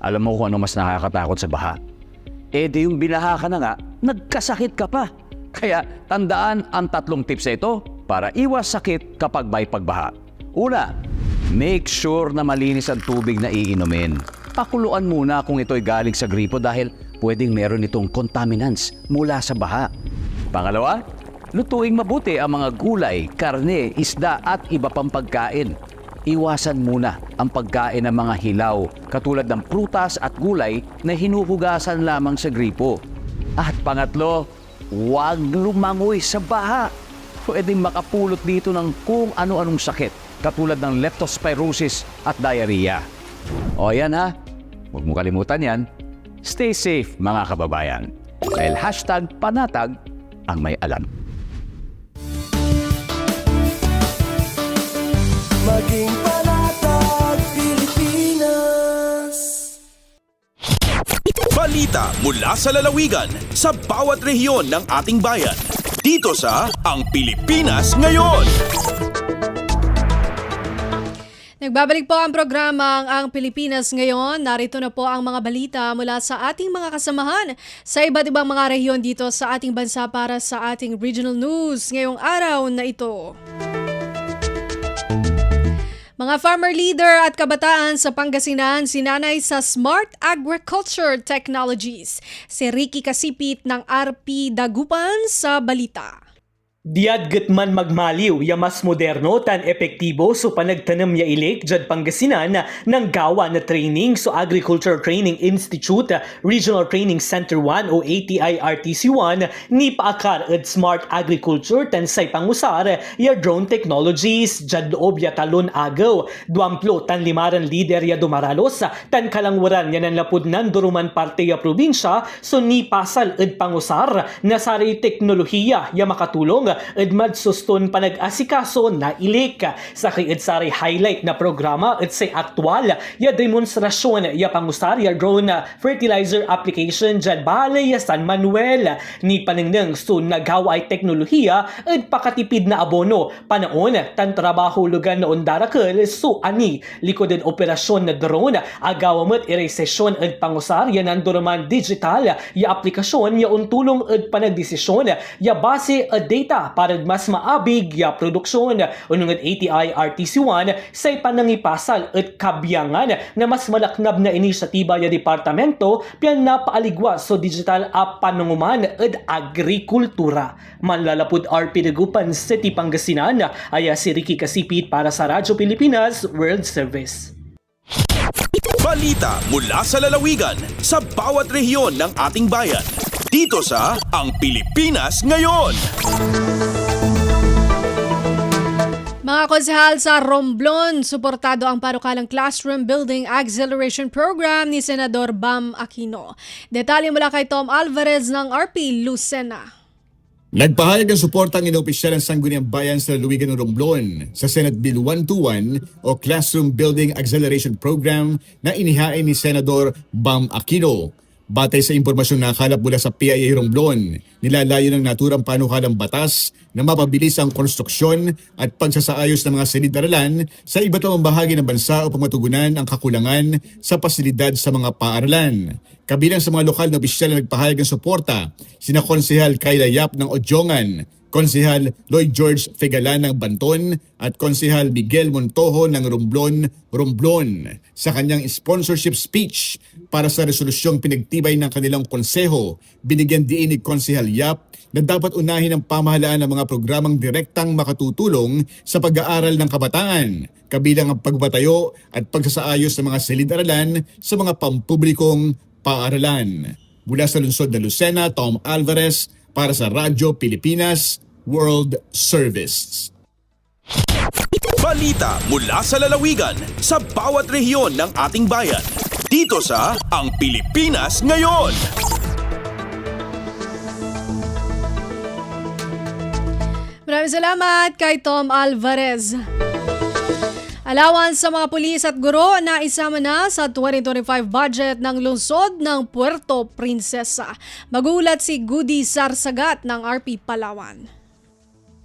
Alam mo kung ano mas nakakatakot sa baha? Di yung binaha ka na nga, nagkasakit ka pa. Kaya tandaan ang 3 tips na ito para iwas sakit kapag may pagbaha. Una, make sure na malinis ang tubig na iinumin. Pakuluan muna kung ito'y galing sa gripo dahil pwedeng meron itong contaminants mula sa baha. Pangalawa, lutuing mabuti ang mga gulay, karne, isda at iba pang pagkain. Iwasan muna ang pagkain ng mga hilaw katulad ng prutas at gulay na hinuhugasan lamang sa gripo. At pangatlo, huwag lumangoy sa baha. Pwedeng makapulot dito ng kung ano-anong sakit katulad ng leptospirosis at diarrhea. O yan ha, huwag mo kalimutan yan. Stay safe mga kababayan. Dahil #panatag ang may alam. Maging panatag Pilipinas. Balita mula sa lalawigan sa bawat rehiyon ng ating bayan. Dito sa Ang Pilipinas Ngayon. Nagbabalik po ang programang Ang Pilipinas Ngayon. Narito na po ang mga balita mula sa ating mga kasamahan sa iba't ibang mga rehiyon dito sa ating bansa para sa ating regional news ngayong araw na ito. Mga farmer leader at kabataan sa Pangasinan sinanay sa Smart Agriculture Technologies. Si Ricky Kasipit ng RP Dagupan sa balita. Diadgat man magmaliw ya mas moderno tan epektibo so panagtanem ya ilik jad Pangasinan ng gawa na training so Agriculture Training Institute Regional Training Center 1 o ATI-RTC1 ni paakar at Smart Agriculture tan say pangusar ya drone technologies jad loob ya talon agaw duamplo tan limaran lider ya dumaralos tan kalangwaran ya nanlapudnan duruman parte ya probinsya so ni pasal at pangusar na sari teknolohiya ya makatulong edmad suston panag-asikaso na ilik sa kiidsari highlight na programa at say aktual ya demonstrasyon ya pangusar ya drone fertilizer application dyan Balay San Manuel ni panengneng so nagawa ay teknolohiya at pakatipid na abono panaon tan trabaho lugan na ondarakal so ani likoden operasyon na drone agawamat iresesyon at pangusar ya nanduraman digital ya aplikasyon ya untulong at panagdesisyon ya base at data para mas maabig ya produksyon unungan ATI-RTC1 sa panangipasal at kabyangan na mas malaknab na inisyatiba ya departamento piyan na paaligwa so digital app panunguman at agrikultura. Manlalapud RP Dagupan City, Pangasinan, aya si Ricky Kasipit para sa Radyo Pilipinas World Service. Balita mula sa lalawigan sa bawat rehiyon ng ating bayan. Dito sa Ang Pilipinas Ngayon. Mga konsehal sa Romblon, suportado ang panukalang Classroom Building Acceleration Program ni Senador Bam Aquino. Detalye mula kay Tom Alvarez ng RP Lucena. Nagpahayag ng suporta ang inopisyal ng Sangguniang Bayan sa lalawigan ng Romblon sa Senate Bill 121 o Classroom Building Acceleration Program na inihain ni Senador Bam Aquino. Batay sa impormasyon na nakalap mula sa PIA Romblon, nilalayo ng naturang panukalang batas na mapabilis ang konstruksyon at pagsasaayos ng mga silid-aralan sa iba't ibang bahagi ng bansa upang matugunan ang kakulangan sa pasilidad sa mga paaralan. Kabilang sa mga lokal na opisyal na nagpahayag ng suporta, sina Konsehal Kayla Yap ng Odjongan, Konsehal Lloyd George Fegalan ng Banton at Konsehal Miguel Montojo ng Romblon sa kanyang sponsorship speech para sa resolusyong pinagtibay ng kanilang konseho. Binigyan diin ni Konsehal Yap na dapat unahin ng pamahalaan ng mga programang direktang makatutulong sa pag-aaral ng kabataan, kabilang ang pagbatayo at pagsasaayos ng mga silid-aralan sa mga pampublikong paaralan. Mula sa lungsod na Lucena, Tom Alvarez para sa Radyo Pilipinas World Service. Balita mula sa lalawigan sa bawat rehiyon ng ating bayan. Dito sa Ang Pilipinas Ngayon. Maraming salamat kay Tom Alvarez. Allowance sa mga pulis at guro na isama na sa 2025 budget ng lungsod ng Puerto Princesa. Magulat si Goody Sarsagat ng RP Palawan.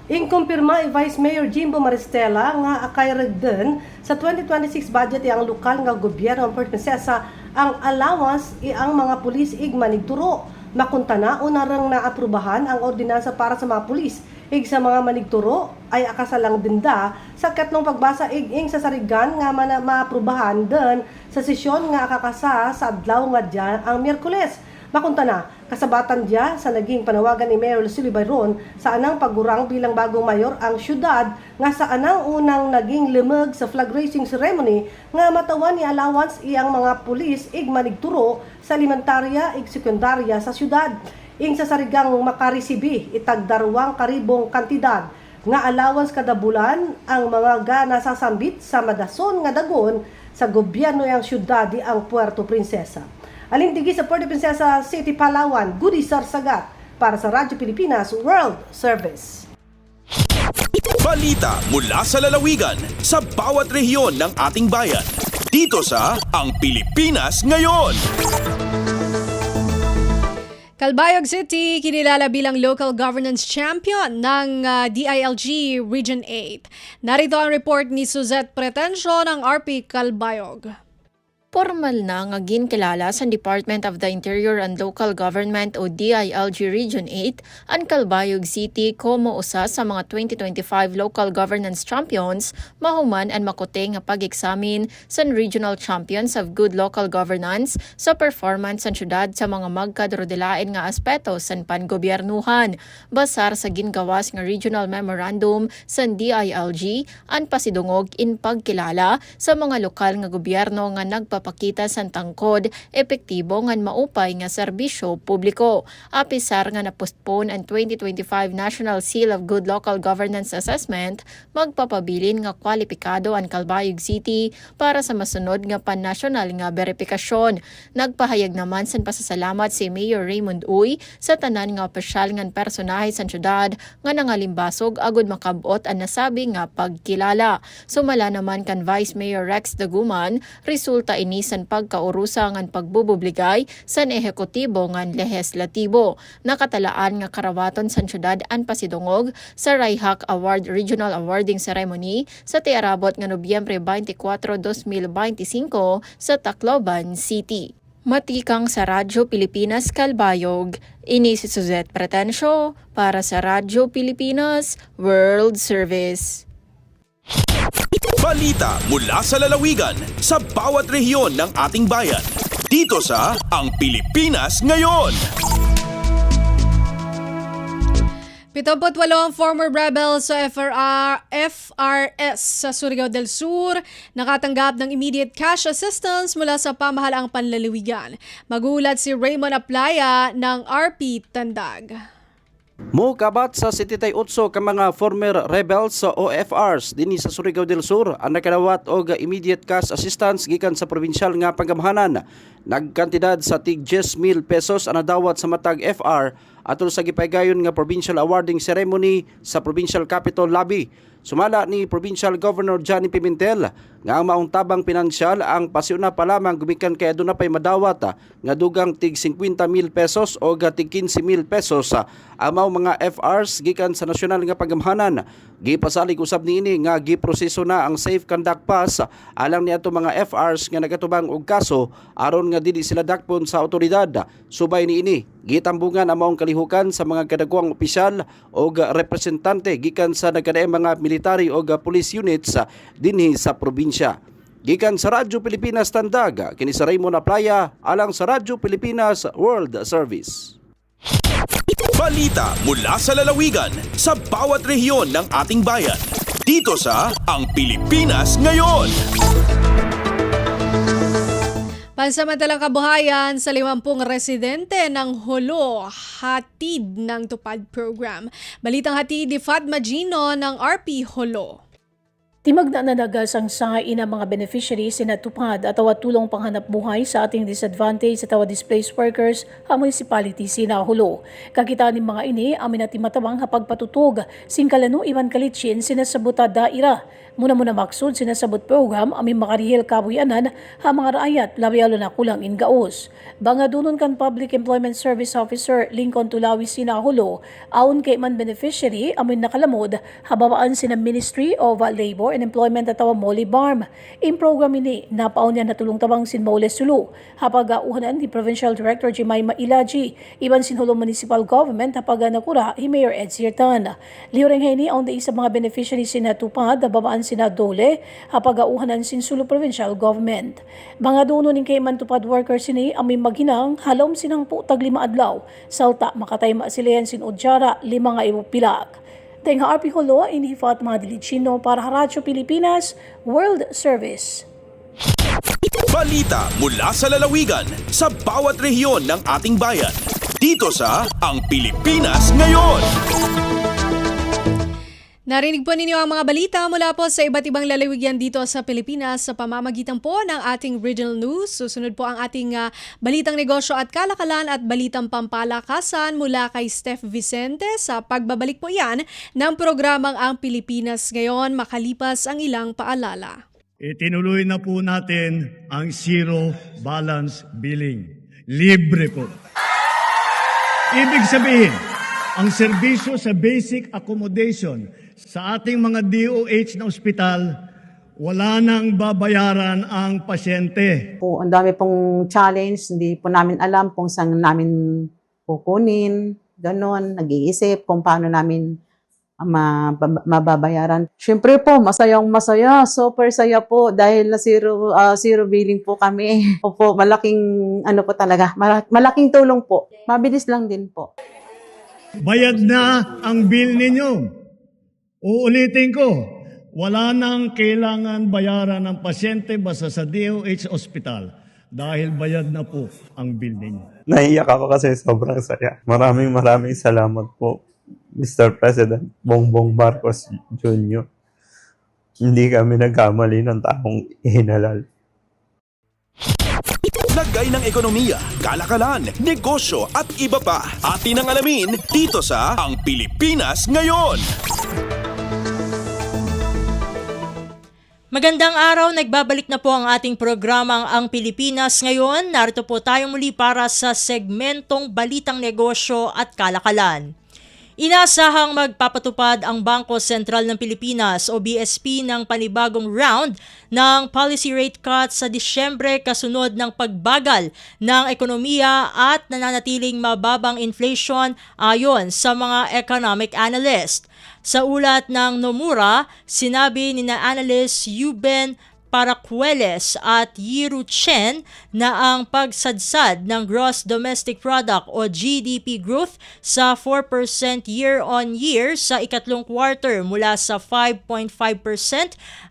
Inkumpirma ni Vice Mayor Jimbo Maristela nga akay regden sa 2026 budget ang lokal nga gobyerno ng Puerto Princesa ang allowance ang mga pulis igmanigturo. Makuntana unarang naaprubahan ang ordinansa para sa mga pulis sa mga manigturo ay akasalang dinda sa katlong pagbasa iging sa sarigan nga maaprubahan den sa sesyon nga akakasa sa adlaw nga dyan ang Miyerkules. Makuntana, kasabatan dia sa naging panawagan ni Mayor Lucille Bayron sa anang paggurang bilang bagong mayor ang syudad nga sa anang unang naging limag sa flag raising ceremony nga matawan ni allowance iyang mga pulis igmanigturo sa alimentarya ig sekundarya sa syudad. Ing sa sarigang makarisibi itag 2,000 kantidad nga allowance kada bulan ang mga gana sasambit sa madason nga dagon sa gobyerno yang syudad di ang Puerto Princesa. Alintigi sa Puerto Princesa City, Palawan, Goody Sarsagat para sa Radyo Pilipinas World Service. Balita mula sa lalawigan sa bawat rehiyon ng ating bayan. Dito sa Ang Pilipinas Ngayon. Calbayog City, kinilala bilang local governance champion ng DILG Region 8. Narito ang report ni Suzette Pretencio ng RP Calbayog. Formal na nga ginkilala sa Department of the Interior and Local Government o DILG Region 8 ang Calbayog City como usa sa mga 2025 Local Governance Champions mahuman ang makote nga pag-examine sa Regional Champions of Good Local Governance sa performance sa syudad sa mga magkadrodelain nga aspeto sa panggobyernuhan. Basar sa gingawas nga Regional Memorandum sa DILG ang pasidungog in pagkilala sa mga lokal nga gobyerno nga pakita sa tangkod epektibo ngan maupay nga serbisyo publiko. Apisar nga na-postpone ang 2025 National Seal of Good Local Governance Assessment, magpapabilin nga kwalipikado ang Calbayog City para sa masunod nga pan-national nga beripikasyon. Nagpahayag naman sa pasasalamat si Mayor Raymond Uy sa tanan nga opisyal ngan personahe sa syudad nga nangalimbasog agud makabot ang nasabi nga pagkilala. Sumala naman kan Vice Mayor Rex Daguman, resulta ini san pagkaurusa ngan pagbububligay san ehekutibo ngan lehislatibo. Nakatalaan nga karawaton san syudad an pasidungog sa Raihak Award Regional Awarding Ceremony sa tiarabot nga Nobyembre 24, 2025 sa Tacloban City. Matikang sa Radyo Pilipinas Calbayog, ini si Suzette Pretencio para sa Radyo Pilipinas World Service. Balita mula sa lalawigan sa bawat rehiyon ng ating bayan. Dito sa Ang Pilipinas Ngayon. 78 ang former rebels sa FRS sa Surigao del Sur nakatanggap ng immediate cash assistance mula sa pamahalaang panlalawigan. Magulat si Raymond Aplaya ng RP Tandag. Mukabat sa 78 ka mga former rebels sa OFRs dinhi sa Surigao del Sur ang nakalawat og immediate cash assistance gikan sa probinsyal nga panggamhanan. Nagkantidad sa tig 10,000 pesos ang nadawat sa matag FR atol sa gipaygayon nga provincial awarding ceremony sa provincial capital lobby. Sumala ni Provincial Governor Johnny Pimentel nga ang maong tabang pinansyal ang pasiuna pa lamang gumikan kay aduna pay madawat nga dugang tig 50,000 pesos o tig 15,000 pesos ang maong mga FRs gikan sa nasyonal nga panggamhanan. Gipasalig usab niini nga giproseso na ang safe conduct pass alang niadto mga FRs nga nagatubang og kaso aron nga dili sila dakpon sa otoridad. Subay niini gitambungan ang maong kalihukan sa mga kadagwang opisyal o representante gikan sa nagkadaayang mga military o police units dinhi sa probinsya. Gikan sa Radyo Pilipinas Tandag, kini sa Raymond Aplaya alang sa Radyo Pilipinas World Service. Balita mula sa lalawigan sa bawat rehiyon ng ating bayan. Dito sa Ang Pilipinas Ngayon. Pansamantalang kabuhayan sa 50 residente ng Holo, hatid ng Tupad Program. Balitang hatid ni Fatma Gino ng RP Holo. Timag na nanagasang sain ang mga beneficiaries na tupad at awat tulong panghanap buhay sa ating disadvantage at awat displaced workers ang municipality sinahulo. Kakita ni mga ini, amin at imatawang hapagpatutog, singkalano iman kalitsin sinasabuta daira. Muna maksud sinasabot program amin makarihil kabuyanan ha mga raayat labialo na kulang ingaos. Banga dunon kan Public Employment Service Officer Lincoln Tulawi sinahulo, aon kay man beneficiary amin nakalamod hababaan sina Ministry of Labor and Employment at Molly Barm. In program ini, napaon niya natulong tabang sin Maule Sulu, hapag-auhanan ni Provincial Director Jemima Ilaji, iban sinhulong Municipal Government hapag nakura hi Mayor Ed Sirtan. Liureng hini aon da isa mga beneficiaries sinatupad, babaan sina Dole, hapag-auhanan sin Sulu Provincial Government. Mga duno ning kay mantupad workers sini, amin maghinang, halom sinang po tag 5 adlaw, salta makatay maasilayan sin Udyara, 5 nga ibupilag. Tengha RP Holo, ini Fatma Dilicino para Radyo Pilipinas World Service. Balita mula sa lalawigan sa bawat rehiyon ng ating bayan. Dito sa Ang Pilipinas Ngayon. Narinig po ninyo ang mga balita mula po sa iba't ibang lalawigan dito sa Pilipinas sa pamamagitan po ng ating regional news. Susunod po ang ating balitang negosyo at kalakalan at balitang pampalakasan mula kay Steph Vicente. Sa pagbabalik po yan ng programang Ang Pilipinas Ngayon makalipas ang ilang paalala. Itinuloy na po natin ang zero balance billing. Libre po. Ibig sabihin, ang serbisyo sa basic accommodation sa ating mga DOH na ospital, wala nang babayaran ang pasyente. Po, ang dami pong challenge, hindi po namin alam kung saan namin kukunin, ganon, nag-iisip kung paano namin mababayaran. Siyempre po, masaya, super saya po dahil na zero billing po kami. Opo, malaking ano po talaga, malaking tulong po. Mabilis lang din po. Bayad na ang bill ninyo. Uulitin ko, wala nang kailangan bayaran ng pasyente basta sa DOH Hospital dahil bayad na po ang bill ninyo. Naiiyak ako kasi sobrang saya. Maraming salamat po, Mr. President Bongbong Marcos Jr. Hindi kami nagkamali ng taong hinalal. Lagay ng ekonomiya, kalakalan, negosyo at iba pa. Atin ang alamin dito sa Ang Pilipinas Ngayon. Magandang araw, nagbabalik na po ang ating programang Ang Pilipinas Ngayon. Narito po tayo muli para sa segmentong Balitang Negosyo at Kalakalan. Inasahang magpapatupad ang Bangko Sentral ng Pilipinas o BSP ng panibagong round ng policy rate cut sa Disyembre kasunod ng pagbagal ng ekonomiya at nananatiling mababang inflation ayon sa mga economic analyst. Sa ulat ng Nomura, sinabi ni analyst Yuben Paracueles at Yiru Chen na ang pagsadsad ng Gross Domestic Product o GDP growth sa 4% year-on-year sa ikatlong quarter mula sa 5.5%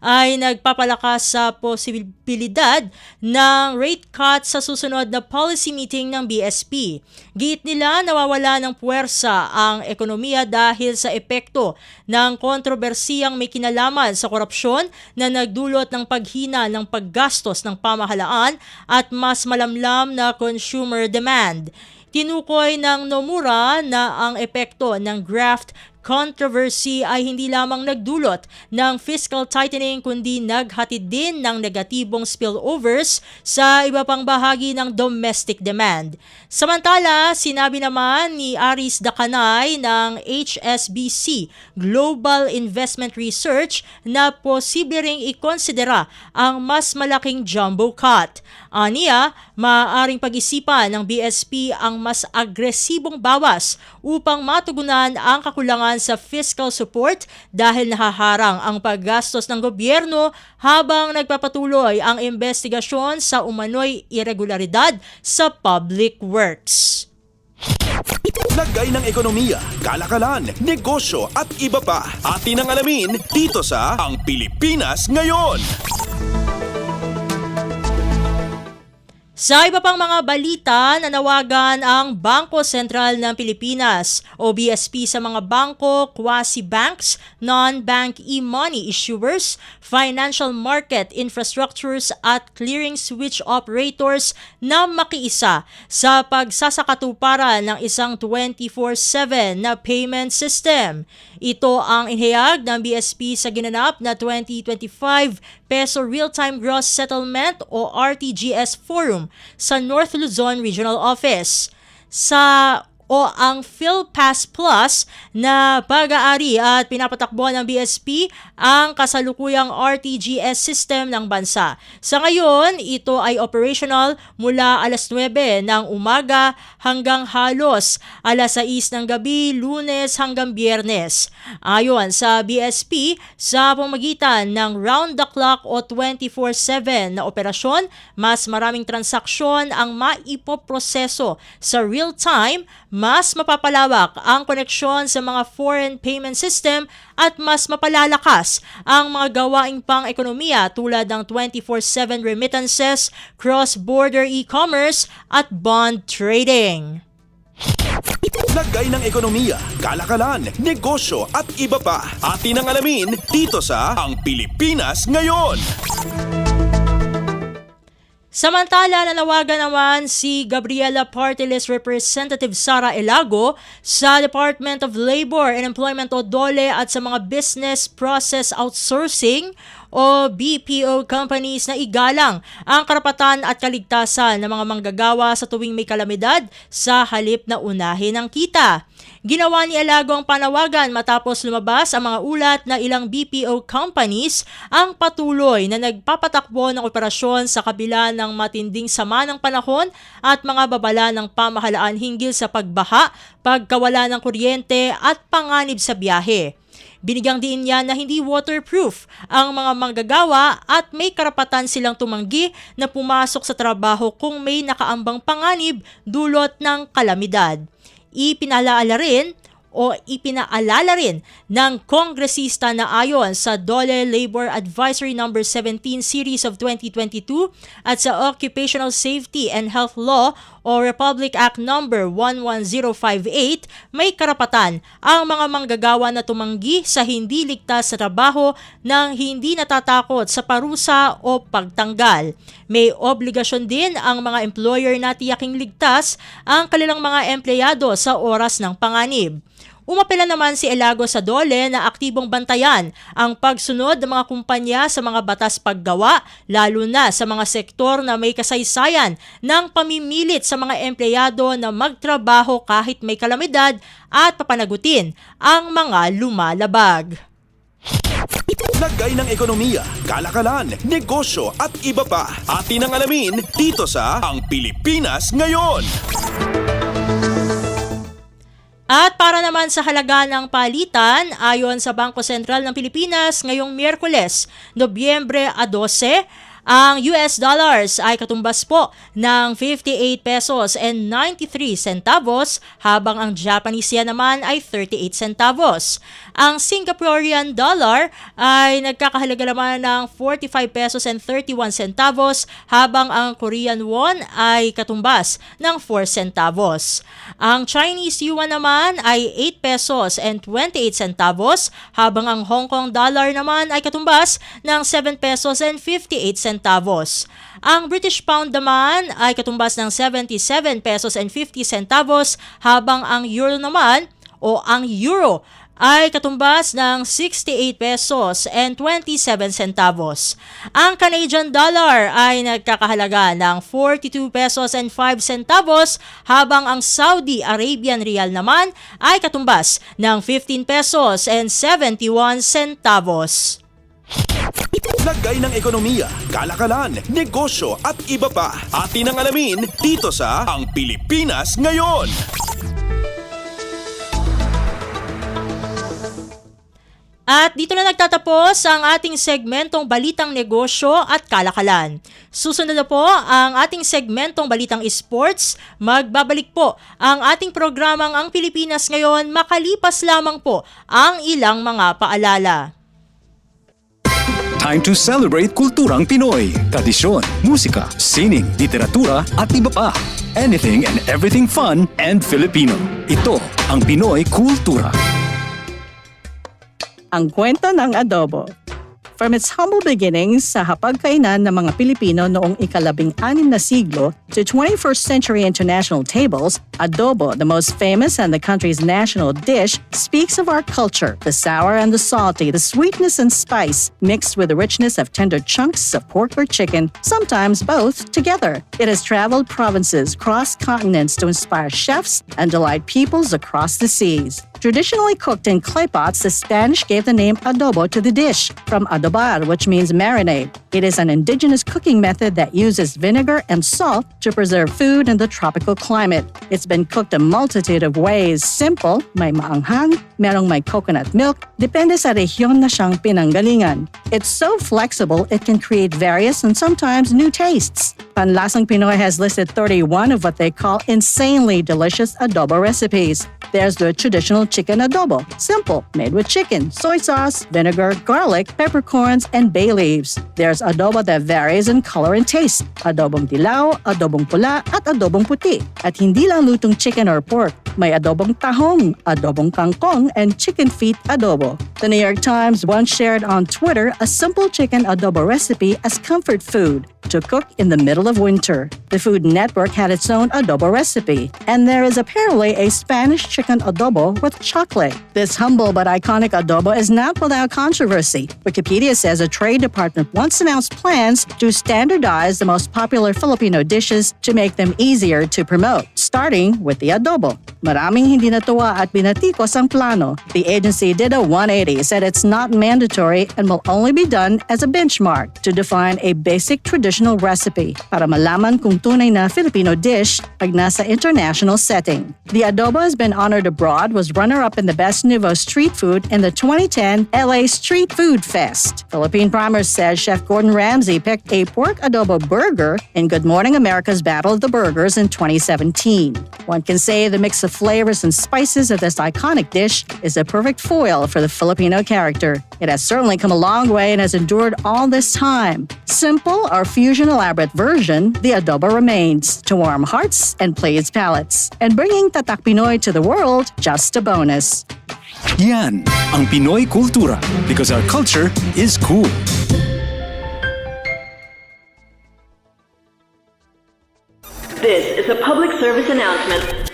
ay nagpapalakas sa posibilidad ng rate cut sa susunod na policy meeting ng BSP. Giit nila nawawala ng puwersa ang ekonomiya dahil sa epekto ng kontrobersiyang may kinalaman sa korupsyon na nagdulot ng paghina ng paggastos ng pamahalaan at mas malamlam na consumer demand. Tinukoy ng Nomura na ang epekto ng graft controversy ay hindi lamang nagdulot ng fiscal tightening kundi naghatid din ng negatibong spillovers sa iba pang bahagi ng domestic demand. Samantala, sinabi naman ni Aris Dakanay ng HSBC Global Investment Research na posible ring ikonsidera ang mas malaking jumbo cut. Aniya, maaaring pag-isipan ng BSP ang mas agresibong bawas upang matugunan ang kakulangan sa fiscal support dahil nahaharang ang paggastos ng gobyerno habang nagpapatuloy ang investigasyon sa umano'y irregularidad sa public works. Lagay ng ekonomiya, kalakalan, negosyo at iba pa. Atin ang alamin dito sa Ang Pilipinas Ngayon. Sa iba pang mga balita, nanawagan ang Bangko Sentral ng Pilipinas o BSP sa mga bangko, quasi-banks, non-bank e-money issuers, financial market infrastructures at clearing switch operators na makiisa sa pagsasakatuparan ng isang 24/7 na payment system. Ito ang inihayag ng BSP sa ginanap na 2025 Peso Real-Time Gross Settlement o RTGS Forum sa North Luzon Regional Office. Ang PhilPass Plus na pag-aari at pinapatakbo ng BSP ang kasalukuyang RTGS system ng bansa. Sa ngayon, ito ay operational mula alas 9 ng umaga hanggang halos alas 6 ng gabi, Lunes hanggang Biyernes. Ayon sa BSP, sa pamamagitan ng round-the-clock o 24/7 na operasyon, mas maraming transaksyon ang maipoproseso sa real-time, mas mapapalawak ang koneksyon sa mga foreign payment system at mas mapalalakas ang mga gawaing pang-ekonomiya tulad ng 24/7 remittances, cross-border e-commerce at bond trading. Lagay ng ekonomiya, kalakalan, negosyo at iba pa. Atin ang alamin dito sa Ang Pilipinas Ngayon. Samantala, nanawagan naman si Gabriela Party List Representative Sara Elago sa Department of Labor and Employment o DOLE at sa mga business process outsourcing o BPO companies na igalang ang karapatan at kaligtasan ng mga manggagawa sa tuwing may kalamidad sa halip na unahin ang kita. Ginawa ni Alago ang panawagan matapos lumabas ang mga ulat na ilang BPO companies ang patuloy na nagpapatakbo ng operasyon sa kabila ng matinding sama ng panahon at mga babala ng pamahalaan hinggil sa pagbaha, pagkawala ng kuryente at panganib sa biyahe. Binigyang diin niya na hindi waterproof ang mga manggagawa at may karapatan silang tumanggi na pumasok sa trabaho kung may nakaambang panganib dulot ng kalamidad. Ipinaalala rin ng kongresista na ayon sa DOLE Labor Advisory No. 17 Series of 2022 at sa Occupational Safety and Health Law o Republic Act No. 11058, may karapatan ang mga manggagawa na tumanggi sa hindi ligtas sa trabaho nang hindi natatakot sa parusa o pagtanggal. May obligasyon din ang mga employer na tiyaking ligtas ang kanilang mga empleyado sa oras ng panganib. Umapela naman si Alago sa DOLE na aktibong bantayan ang pagsunod ng mga kumpanya sa mga batas paggawa, lalo na sa mga sektor na may kasaysayan ng pamimilit sa mga empleyado na magtrabaho kahit may kalamidad at papanagutin ang mga lumalabag. Lagay ng ekonomiya, kalakalan, negosyo at iba pa. Atin ang alamin dito sa Ang Pilipinas Ngayon. At para naman sa halaga ng palitan, ayon sa Bangko Sentral ng Pilipinas ngayong Miyerkules, Nobyembre 12, ang US dollars ay katumbas po ng 58 pesos and 93 centavos habang ang Japanese yen naman ay 38 centavos. Ang Singaporean dollar ay nagkakahalaga naman ng 45 pesos and 31 centavos habang ang Korean won ay katumbas ng 4 centavos. Ang Chinese yuan naman ay 8 pesos and 28 centavos habang ang Hong Kong dollar naman ay katumbas ng 7 pesos and 58 centavos. Ang British pound naman ay katumbas ng 77 pesos and 50 centavos habang ang euro naman o ang euro ay katumbas ng 68 pesos and 27 centavos. Ang Canadian dollar ay nagkakahalaga ng 42 pesos and 5 centavos habang ang Saudi Arabian rial naman ay katumbas ng 15 pesos and 71 centavos. Lagay ng ekonomiya, kalakalan, negosyo at iba pa. Atin ang alamin dito sa Ang Pilipinas Ngayon. At dito na nagtatapos ang ating segmentong Balitang Negosyo at Kalakalan. Susunod na po ang ating segmentong Balitang Sports. Magbabalik po ang ating programang Ang Pilipinas Ngayon makalipas lamang po ang ilang mga paalala. Time to celebrate kulturang Pinoy. Tradisyon, musika, sining, literatura at iba pa. Anything and everything fun and Filipino. Ito ang Pinoy Kultura. Ang kwento ng adobo. From its humble beginnings sa hapagkainan ng mga Pilipino noong ika-16 na siglo to 21st century international tables, adobo, the most famous and the country's national dish, speaks of our culture, the sour and the salty, the sweetness and spice, mixed with the richness of tender chunks of pork or chicken, sometimes both together. It has traveled provinces, crossed continents to inspire chefs and delight peoples across the seas. Traditionally cooked in clay pots, the Spanish gave the name adobo to the dish, from adobar, which means marinade. It is an indigenous cooking method that uses vinegar and salt to preserve food in the tropical climate. It's been cooked a multitude of ways. Simple, may maanghang, merong may coconut milk, depende sa rehiyon na siyang pinanggalingan. It's so flexible, it can create various and sometimes new tastes. Panlasang Pinoy has listed 31 of what they call insanely delicious adobo recipes. There's the traditional chicken adobo, simple, made with chicken, soy sauce, vinegar, garlic, peppercorns, and bay leaves. There's adobo that varies in color and taste, adobong dilaw, adobong pula, at adobong puti. At hindi lang lutong chicken or pork, may adobong tahong, adobong kangkong, and chicken feet adobo. The New York Times once shared on Twitter a simple chicken adobo recipe as comfort food to cook in the middle of winter. The Food Network had its own adobo recipe, and there is apparently a Spanish chicken chicken adobo with chocolate. This humble but iconic adobo is not without controversy. Wikipedia says a trade department once announced plans to standardize the most popular Filipino dishes to make them easier to promote, starting with the adobo. Maraming hindi natuwa at binatikos ang plano. The agency did a 180, said it's not mandatory and will only be done as a benchmark to define a basic traditional recipe para malaman kung tunay na Filipino dish pag nasa international setting. The adobo has been honored abroad, was runner-up in the Best Nouveau Street Food in the 2010 LA Street Food Fest. Philippine Primers says Chef Gordon Ramsay picked a pork adobo burger in Good Morning America's Battle of the Burgers in 2017. One can say the mix of flavors and spices of this iconic dish is a perfect foil for the Filipino character. It has certainly come a long way and has endured all this time. Simple or fusion elaborate version, the adobo remains to warm hearts and please palates. And bringing Tatak Pinoy to the world, just a bonus. Yan ang Pinoy Kultura because our culture is cool. This is a public service announcement.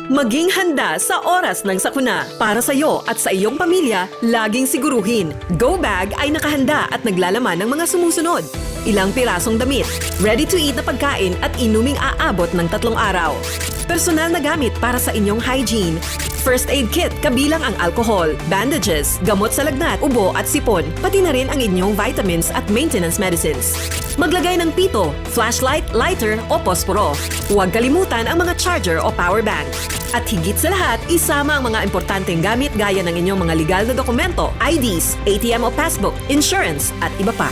Maging handa sa oras ng sakuna. Para sa iyo at sa iyong pamilya, laging siguruhin, Go Bag ay nakahanda at naglalaman ng mga sumusunod. Ilang pirasong damit, ready-to-eat na pagkain at inuming aabot ng 3 araw. Personal na gamit para sa inyong hygiene. First aid kit kabilang ang alcohol, bandages, gamot sa lagnat, ubo at sipon, pati na rin ang inyong vitamins at maintenance medicines. Maglagay ng pito, flashlight, lighter o posporo. Huwag kalimutan ang mga charger o power bank. At higit sa lahat, isama ang mga importanteng gamit gaya ng inyong mga legal na dokumento, IDs, ATM o passbook, insurance at iba pa.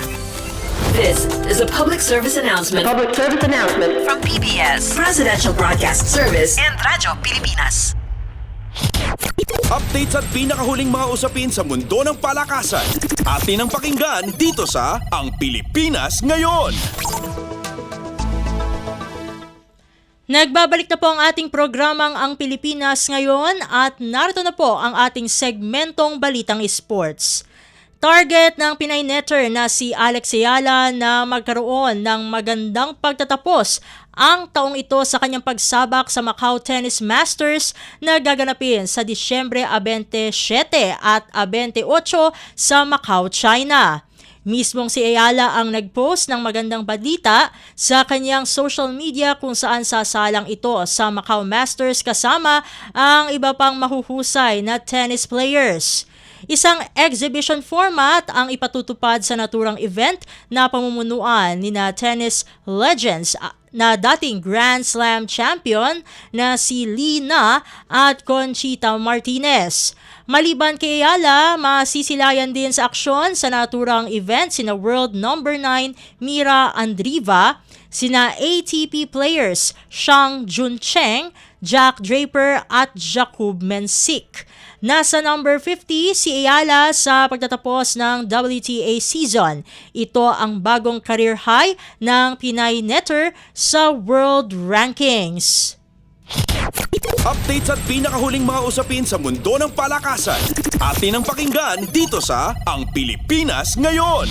This is a public service announcement. Public service announcement from PBS, Presidential Broadcast Service, and Radyo Pilipinas. Updates at pinakahuling mga usapin sa mundo ng palakasan. Atin ang pakinggan dito sa Ang Pilipinas Ngayon. Nagbabalik na po ang ating programang Ang Pilipinas Ngayon at narito na po ang ating segmentong Balitang Sports. Target ng Pinay netter na si Alex Ayala na magkaroon ng magandang pagtatapos ang taong ito sa kanyang pagsabak sa Macau Tennis Masters na gaganapin sa Disyembre 27 at 28 sa Macau, China. Mismong si Ayala ang nag-post ng magandang balita sa kanyang social media kung saan sasalang ito sa Macau Masters kasama ang iba pang mahuhusay na tennis players. Isang exhibition format ang ipatutupad sa naturang event na pamumunuan ni na tennis legends na dating Grand Slam champion na si Lee Na at Conchita Martinez. Maliban kay Ayala, masisilayan din sa aksyon sa naturang event sina World No. 9 Mira Andreeva, sina ATP players Shang Juncheng, Jack Draper at Jakub Mensik. Nasa number 50 si Ayala sa pagtatapos ng WTA season. Ito ang bagong career high ng Pinay netter sa world rankings. Updates at pinakahuling mga usapin sa mundo ng palakasan. Atin ang pakinggan dito sa Ang Pilipinas Ngayon.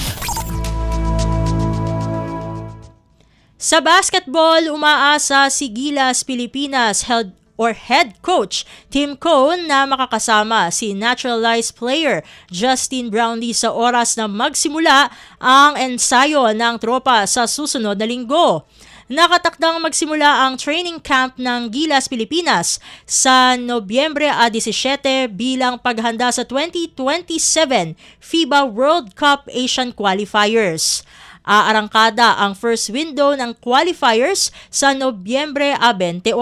Sa basketball, umaasa si Gilas Pilipinas head coach Tim Cone na makakasama si naturalized player Justin Brownlee sa oras na magsimula ang ensayo ng tropa sa susunod na linggo. Nakatakdang magsimula ang training camp ng Gilas Pilipinas sa Nobyembre 17 bilang paghanda sa 2027 FIBA World Cup Asian Qualifiers. Aarangkada ang first window ng qualifiers sa Nobyembre 28.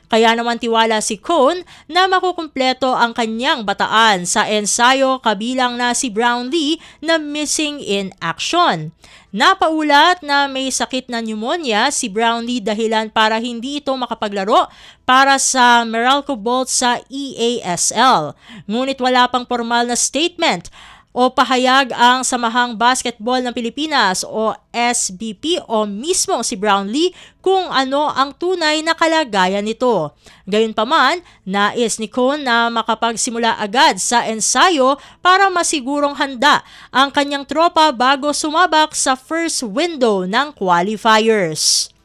Kaya naman tiwala si Cone na makukumpleto ang kanyang bataan sa ensayo kabilang na si Brownlee na missing in action. Napaulat na may sakit na pneumonia si Brownlee dahilan para hindi ito makapaglaro para sa Meralco Bolt sa EASL. Ngunit wala pang formal na statement o pahayag ang Samahang Basketball ng Pilipinas o SBP o mismo si Brownlee kung ano ang tunay na kalagayan nito. Gayunpaman, nais ni Cone na makapagsimula agad sa ensayo para masigurong handa ang kanyang tropa bago sumabak sa first window ng qualifiers.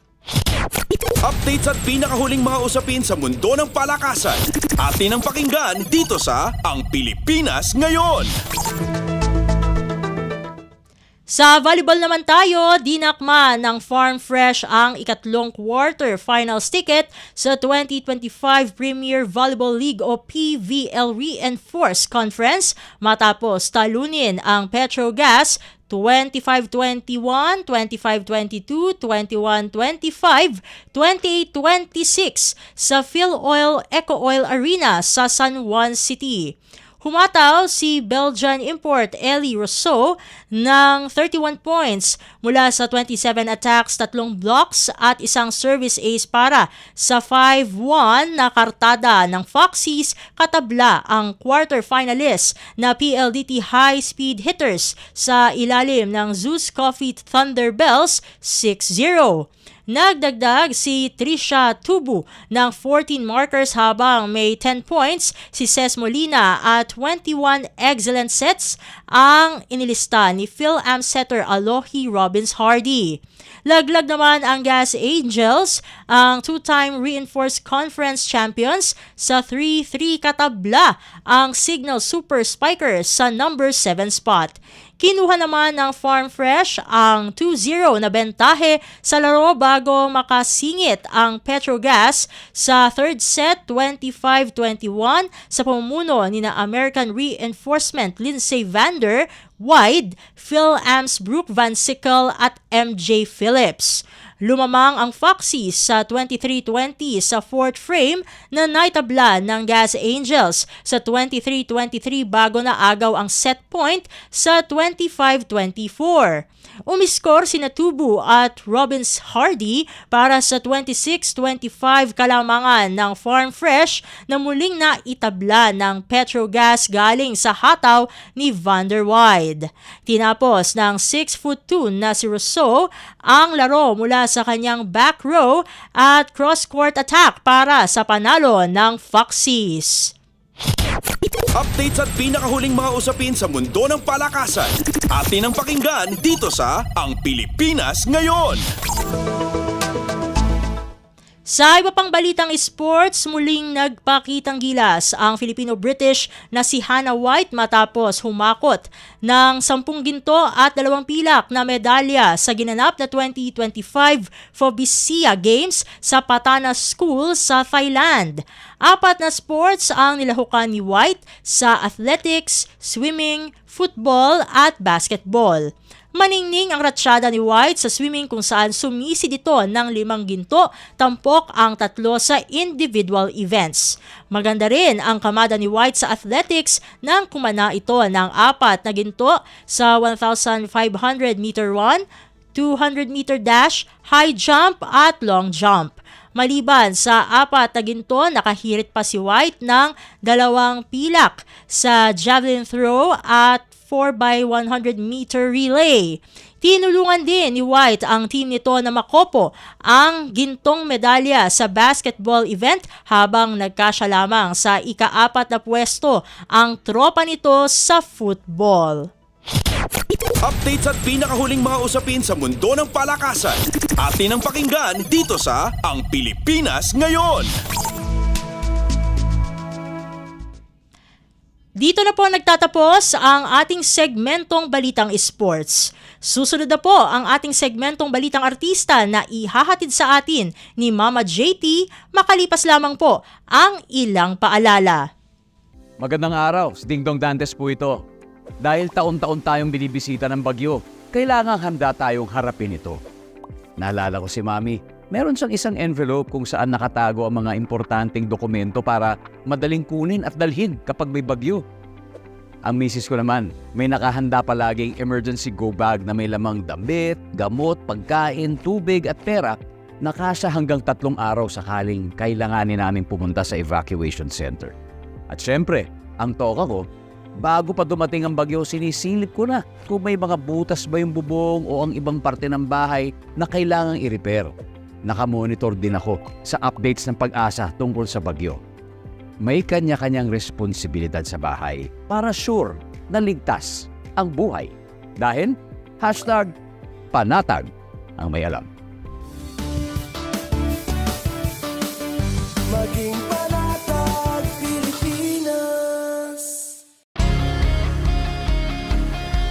Updates at pinakahuling mga usapin sa mundo ng palakasan. Atin ang pakinggan dito sa Ang Pilipinas Ngayon. Sa volleyball naman tayo, dinakma ng Farm Fresh ang ikatlong quarter-finals ticket sa 2025 Premier Volleyball League o PVL Reinforced Conference matapos talunin ang Petrogas 25-21, 25-22, 21-25, 28-26 sa Philoil Eco Oil Arena sa San Juan City. Humataw si Belgian import Ellie Rousseau ng 31 points mula sa 27 attacks, 3 blocks at isang service ace para sa 5-1 na kartada ng Foxies, katabla ang quarter-finalists na PLDT high-speed hitters sa ilalim ng Zeus Coffee Thunderbells 6-0. Nagdagdag si Trisha Tubu ng 14 markers habang may 10 points si Ces Molina at 21 excellent sets ang inilista ni Phil-Am setter Alohi Robbins Hardy. Laglag naman ang Gas Angels, ang two-time Reinforced Conference champions sa 3-3 katabla ang Signal Super Spikers sa number 7 spot. Kinuha naman ng Farm Fresh ang 2-0 na bentahe sa laro bago makasingit ang Petrogas sa third set 25-21 sa pamumuno ni na American Reinforcement Lindsey Vander, Wide, Phil-Am's Brooke Van Sickle at MJ Phillips. Lumamang ang Foxies sa 23-20 sa fourth frame na naitabla ng Gas Angels sa 23-23 bago na agaw ang set point sa 25-24. Umiskor sina Tubu at Robbins Hardy para sa 26-25 kalamangan ng Farm Fresh na muling naitabla ng Petrogas galing sa hataw ni Vander Wide. Tinapos ng 6'2" na si Rousseau ang laro mula sa kanyang back row at cross-court attack para sa panalo ng Foxies. Updates at pinakahuling mga usapin sa mundo ng palakasan. Atin ang pakinggan dito sa Ang Pilipinas Ngayon. Sa iba pang balitang sports, muling nagpakitang gilas ang Filipino-British na si Hannah White matapos humakot ng 10 ginto at 2 pilak na medalya sa ginanap na 2025 Phobisia Games sa Patana School sa Thailand. 4 na sports ang nilahukan ni White sa athletics, swimming, football at basketball. Maningning ang ratsyada ni White sa swimming kung saan sumisi dito ng 5 ginto, tampok ang 3 sa individual events. Maganda rin ang kamada ni White sa athletics nang kumana ito ng 4 na ginto sa 1,500 meter run, 200 meter dash, high jump at long jump. Maliban sa 4 na ginto, nakahirit pa si White ng 2 pilak sa javelin throw at 4x100 meter relay. Tinulungan din ni White ang team nito na makopo ang gintong medalya sa basketball event habang nagkasya lamang sa ika-4 na pwesto ang tropa nito sa football. Updates at pinakahuling mga usapin sa mundo ng palakasan. Atin ang pakinggan dito sa Ang Pilipinas Ngayon. Dito na po nagtatapos ang ating segmentong Balitang Sports. Susunod na po ang ating segmentong Balitang Artista na ihahatid sa atin ni Mama JT, makalipas lamang po ang ilang paalala. Magandang araw, si Dingdong Dantes po ito. Dahil taon-taon tayong binibisita ng bagyo, kailangang handa tayong harapin ito. Naalala ko si Mami, meron siyang isang envelope kung saan nakatago ang mga importanteng dokumento para madaling kunin at dalhin kapag may bagyo. Ang misis ko naman, may nakahanda palaging emergency go bag na may lamang damit, gamot, pagkain, tubig at pera na kasya hanggang 3 araw sakaling kailanganin namin pumunta sa evacuation center. At syempre, ang toka ko, bago pa dumating ang bagyo, sinisilip ko na kung may mga butas ba yung bubong o ang ibang parte ng bahay na kailangang i-repair. Nakamonitor din ako sa updates ng Pag-asa tungkol sa bagyo. May kanya-kanyang responsibilidad sa bahay para sure na ligtas ang buhay. Dahil #panatag ang may alam.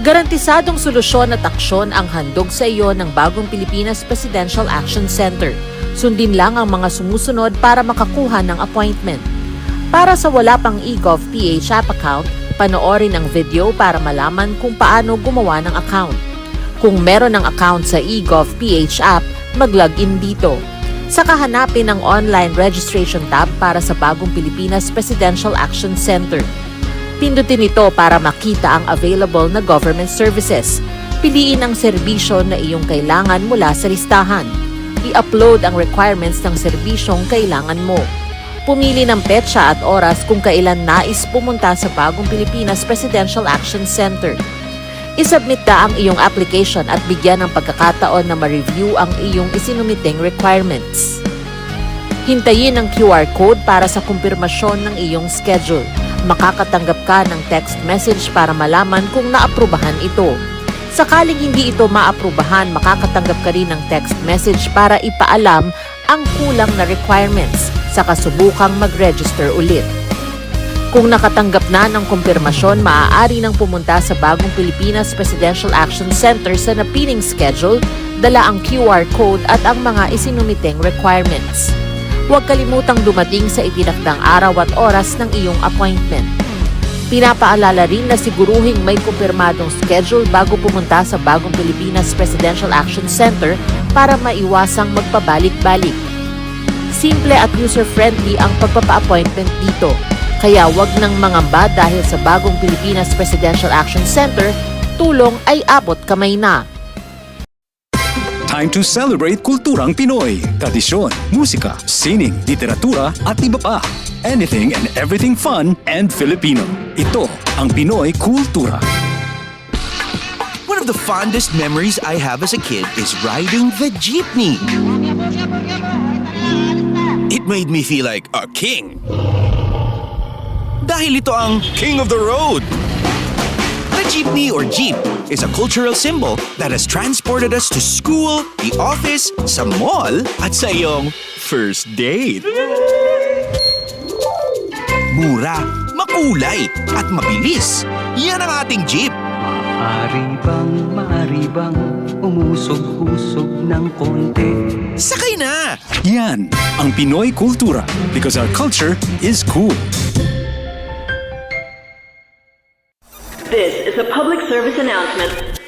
Garantisadong solusyon at aksyon ang handog sa iyo ng bagong Pilipinas Presidential Action Center. Sundin lang ang mga sumusunod para makakuha ng appointment. Para sa wala pang eGov.ph app account, panoorin ang video para malaman kung paano gumawa ng account. Kung meron ng account sa eGov.ph app, mag-login dito. Saka hanapin ang online registration tab para sa bagong Pilipinas Presidential Action Center. Pindutin ito para makita ang available na government services. Piliin ang serbisyo na iyong kailangan mula sa listahan. I-upload ang requirements ng serbisyong kailangan mo. Pumili ng petsa at oras kung kailan nais pumunta sa bagong Pilipinas Presidential Action Center. I-submit na ang iyong application at bigyan ng pagkakataon na ma-review ang iyong isinumiting requirements. Hintayin ang QR code para sa kumpirmasyon ng iyong schedule. Makakatanggap ka ng text message para malaman kung naaprubahan ito. Sakaling hindi ito maaprubahan, makakatanggap ka rin ng text message para ipaalam ang kulang na requirements sa kasubukang mag-register ulit. Kung nakatanggap na ng kumpirmasyon, maaari nang pumunta sa bagong Pilipinas Presidential Action Center sa napiling schedule, dala ang QR code at ang mga isinumiting requirements. Huwag kalimutang dumating sa itinakdang araw at oras ng iyong appointment. Pinapaalala rin na siguruhing may kumpirmadong schedule bago pumunta sa bagong Pilipinas Presidential Action Center para maiwasang magpabalik-balik. Simple at user-friendly ang pagpapa-appointment dito. Kaya wag nang mangamba dahil sa bagong Pilipinas Presidential Action Center, tulong ay abot kamay na. Time to celebrate kulturang Pinoy. Tradisyon, musika, sining, literatura at iba pa. Anything and everything fun and Filipino. Ito ang Pinoy Kultura. One of the fondest memories I have as a kid is riding the jeepney. It made me feel like a king. Dahil ito ang King of the Road. The jeepney or jeep is a cultural symbol that has transported us to school, the office, sa mall, at sa iyong first date. Mura, makulay, at mabilis. Yan ang ating jeep. Maaari bang umusog-usog ng konti? Sakay na! Yan ang Pinoy Kultura because our culture is cool. This is a public service announcement.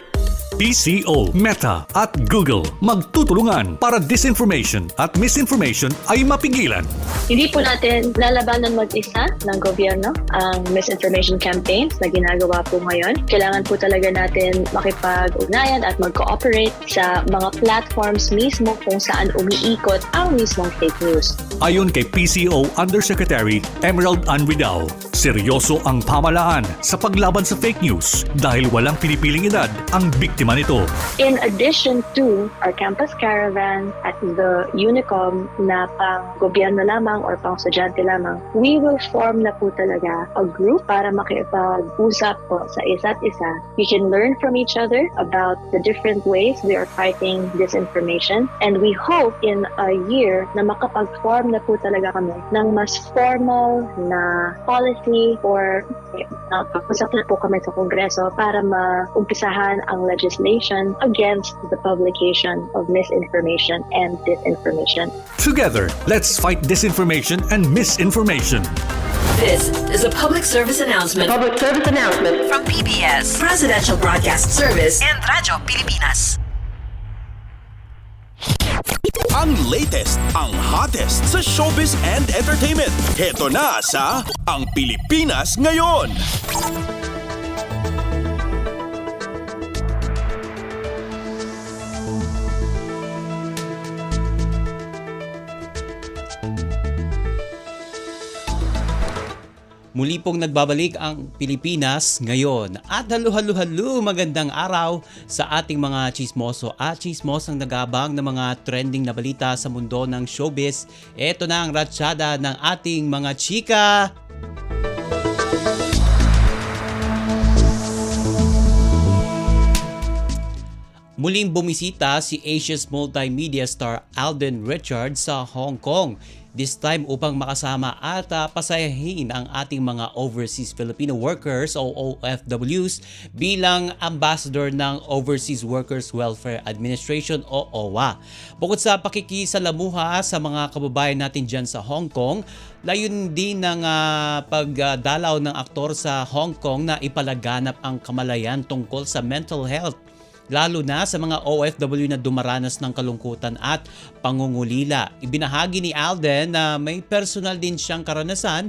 PCO, Meta at Google magtutulungan para disinformation at misinformation ay mapigilan. Hindi po natin lalabanan mag-isa ng gobyerno ang misinformation campaigns na ginagawa po ngayon. Kailangan po talaga natin makipag-ugnayan at mag-cooperate sa mga platforms mismo kung saan umiikot ang mismong fake news. Ayon kay PCO Undersecretary Emerald Anvidao, seryoso ang pamahalaan sa paglaban sa fake news dahil walang pinipiling edad ang biktima nito. In addition to our campus caravan at the Unicom na pang gobyerno lamang or pang estudyante lamang, we will form na po talaga a group para makipag-usap po sa isa't isa. We can learn from each other about the different ways we are fighting disinformation, and we hope in a year na makapag-form na po talaga kami ng mas formal na policy or pag-usap na po kami sa Kongreso para maumpisahan ang legislation against the publication of misinformation and disinformation. Together, let's fight disinformation and misinformation. This is a public service announcement. Public service announcement from PBS, Presidential Broadcast Service, and Radyo Pilipinas. Ang latest, ang hottest sa showbiz and entertainment. Heto na sa Ang Pilipinas Ngayon. Muli pong nagbabalik ang Pilipinas ngayon. At halo, magandang araw sa ating mga chismoso at chismosang nagabang ng mga trending na balita sa mundo ng showbiz. Ito na ang ratsyada ng ating mga chika. Muling bumisita si Asia's multimedia star Alden Richards sa Hong Kong. this time upang makasama at pasayahin ang ating mga overseas Filipino workers o OFWs bilang ambassador ng Overseas Workers Welfare Administration o OWA. Bukod sa pakikisalamuha sa mga kababayan natin dyan sa Hong Kong, layun din ng pagdalaw ng aktor sa Hong Kong na ipalaganap ang kamalayan tungkol sa mental health, lalo na sa mga OFW na dumaranas ng kalungkutan at pangungulila. Ibinahagi ni Alden na may personal din siyang karanasan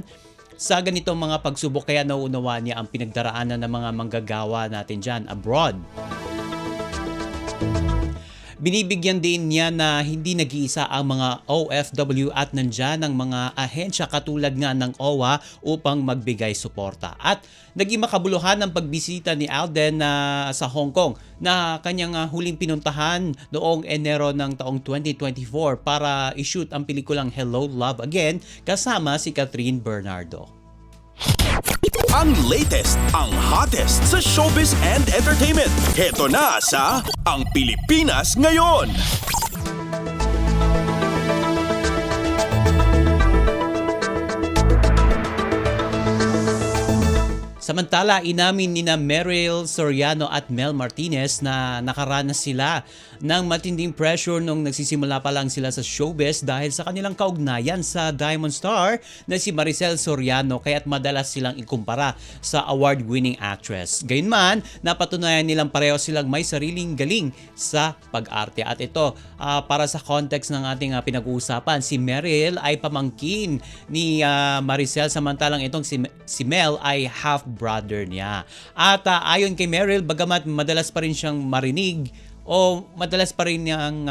sa ganitong mga pagsubok, kaya nauunawa niya ang pinagdaraanan ng mga manggagawa natin dyan abroad. Binibigyan din niya na hindi nag-iisa ang mga OFW at nandyan ang mga ahensya katulad nga ng OWA upang magbigay suporta. At naging makabuluhan ang pagbisita ni Alden sa Hong Kong na kanyang huling pinuntahan noong Enero ng taong 2024 para i-shoot ang pelikulang Hello, Love Again kasama si Catherine Bernardo. Ang latest, ang hottest sa showbiz and entertainment. Heto na sa Ang Pilipinas Ngayon. Samantala, inamin nina Meryl Soriano at Mel Martinez na nakaranas sila ng matinding pressure nung nagsisimula pa lang sila sa showbiz dahil sa kanilang kaugnayan sa Diamond Star na si Maricel Soriano, kaya't madalas silang ikumpara sa award-winning actress. Gayunman, napatunayan nilang pareho silang may sariling galing sa pag-arte. At ito, para sa context ng ating pinag-uusapan, si Meryl ay pamangkin ni Maricel, samantalang itong si Mel ay half-brother niya. At ayon kay Meryl, bagamat madalas pa rin siyang marinig o madalas pa rin niyang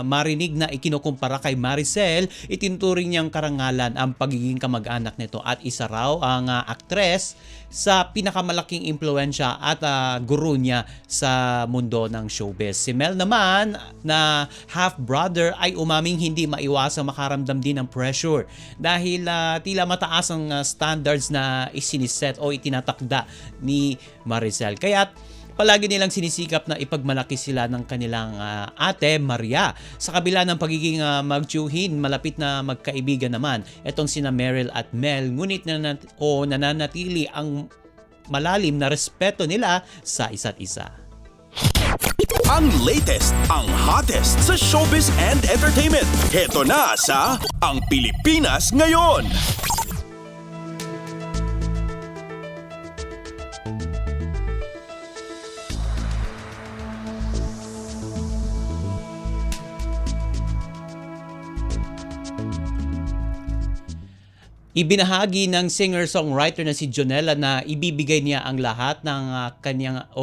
marinig na ikinukumpara kay Maricel, itinuturing niyang karangalan ang pagiging kamag-anak nito at isa raw ang aktres sa pinakamalaking impluensya at guru niya sa mundo ng showbiz. Si Mel naman na half-brother ay umaming hindi maiwasang makaramdam din ng pressure dahil tila mataas ang standards na isiniset o itinatakda ni Maricel. Kaya't palagi nilang sinisikap na ipagmalaki sila ng kanilang ate Maria. Sa kabila ng pagiging magtiyuhin, malapit na magkaibigan naman itong sina Meryl at Mel, ngunit nananatili ang malalim na respeto nila sa isa't isa. Ang latest, ang hottest sa showbiz and entertainment. Heto na sa Ang Pilipinas Ngayon. Ibinahagi ng singer-songwriter na si Jonella na ibibigay niya ang lahat ng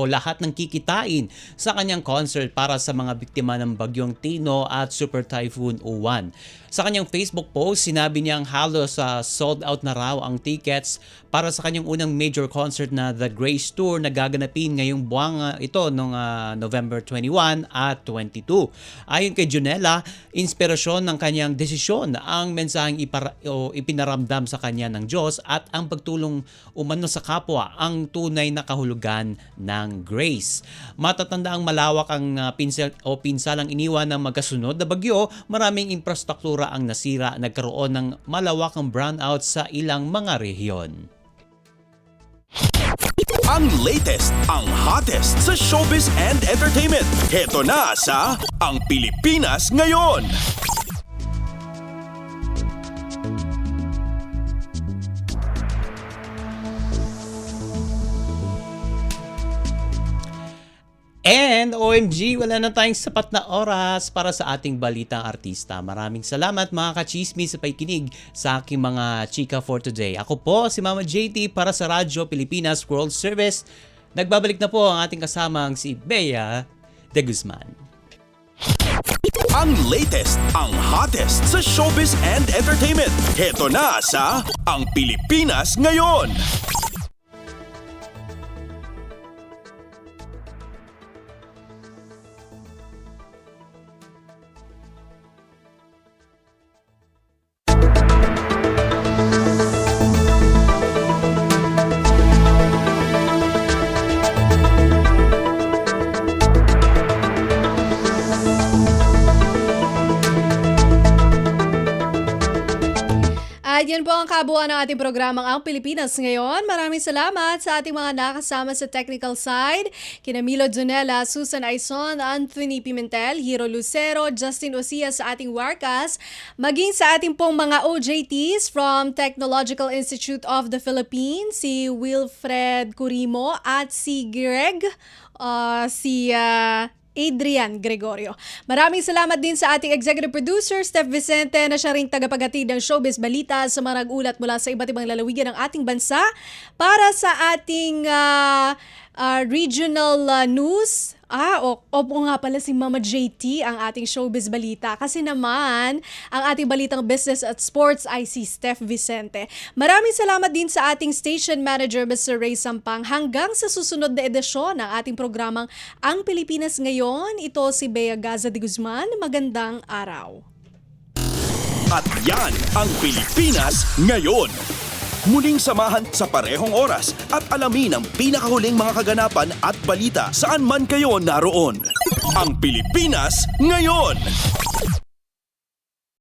lahat ng kikitain sa kanyang concert para sa mga biktima ng bagyong Tino at Super Typhoon Uwan. Sa kanyang Facebook post, sinabi niyang halos sold out na raw ang tickets para sa kanyang unang major concert na The Grace Tour na gaganapin ngayong buwang ito noong November 21 at 22. Ayon kay Jonella, inspirasyon ng kanyang desisyon ang mensaheng ipinaramdam sa kanya ng Diyos at ang pagtulong umano sa kapwa ang tunay na kahulugan ng grace. Matatanda ang malawak ang pinsalang iniwan ng magkasunod na bagyo, maraming infrastruktura ang nasira, nagkaroon ng malawakang brownout sa ilang mga rehiyon. Ang latest, ang hottest sa showbiz and entertainment. Heto na sa Ang Pilipinas Ngayon. And OMG, wala na tayong sapat na oras para sa ating balitang artista. Maraming salamat mga kachismis sa pakikinig sa aking mga chika for today. Ako po si Mama JT para sa Radyo Pilipinas World Service. Nagbabalik na po ang ating kasamang si Bea de Guzman. Ang latest, ang hottest sa showbiz and entertainment. Heto na sa Ang Pilipinas Ngayon. At yan po ang kabuuan ng ating programang Ang Pilipinas Ngayon. Maraming salamat sa ating mga nakasama sa technical side. Kina Milo Donella, Susan Aison, Anthony Pimentel, Hiro Lucero, Justin Osia sa ating Warcast, maging sa ating pong mga OJTs from Technological Institute of the Philippines, si Wilfred Curimo at si Greg, Adrian Gregorio. Maraming salamat din sa ating executive producer, Steph Vicente, na siya ring tagapaghatid ng Showbiz Balita sa mga nag-ulat mula sa iba't ibang lalawigan ng ating bansa para sa ating regional news. Opo nga pala si Mama JT ang ating Showbiz Balita kasi naman ang ating balitang business at sports ay si Steph Vicente. Maraming salamat din sa ating station manager Mr. Ray Sampang. Hanggang sa susunod na edisyon ng ating programang Ang Pilipinas Ngayon, ito si Bea Gaza de Guzman. Magandang araw. At yan ang Pilipinas Ngayon. Muling samahan sa parehong oras at alamin ang pinakahuling mga kaganapan at balita saan man kayo naroon. Ang Pilipinas Ngayon!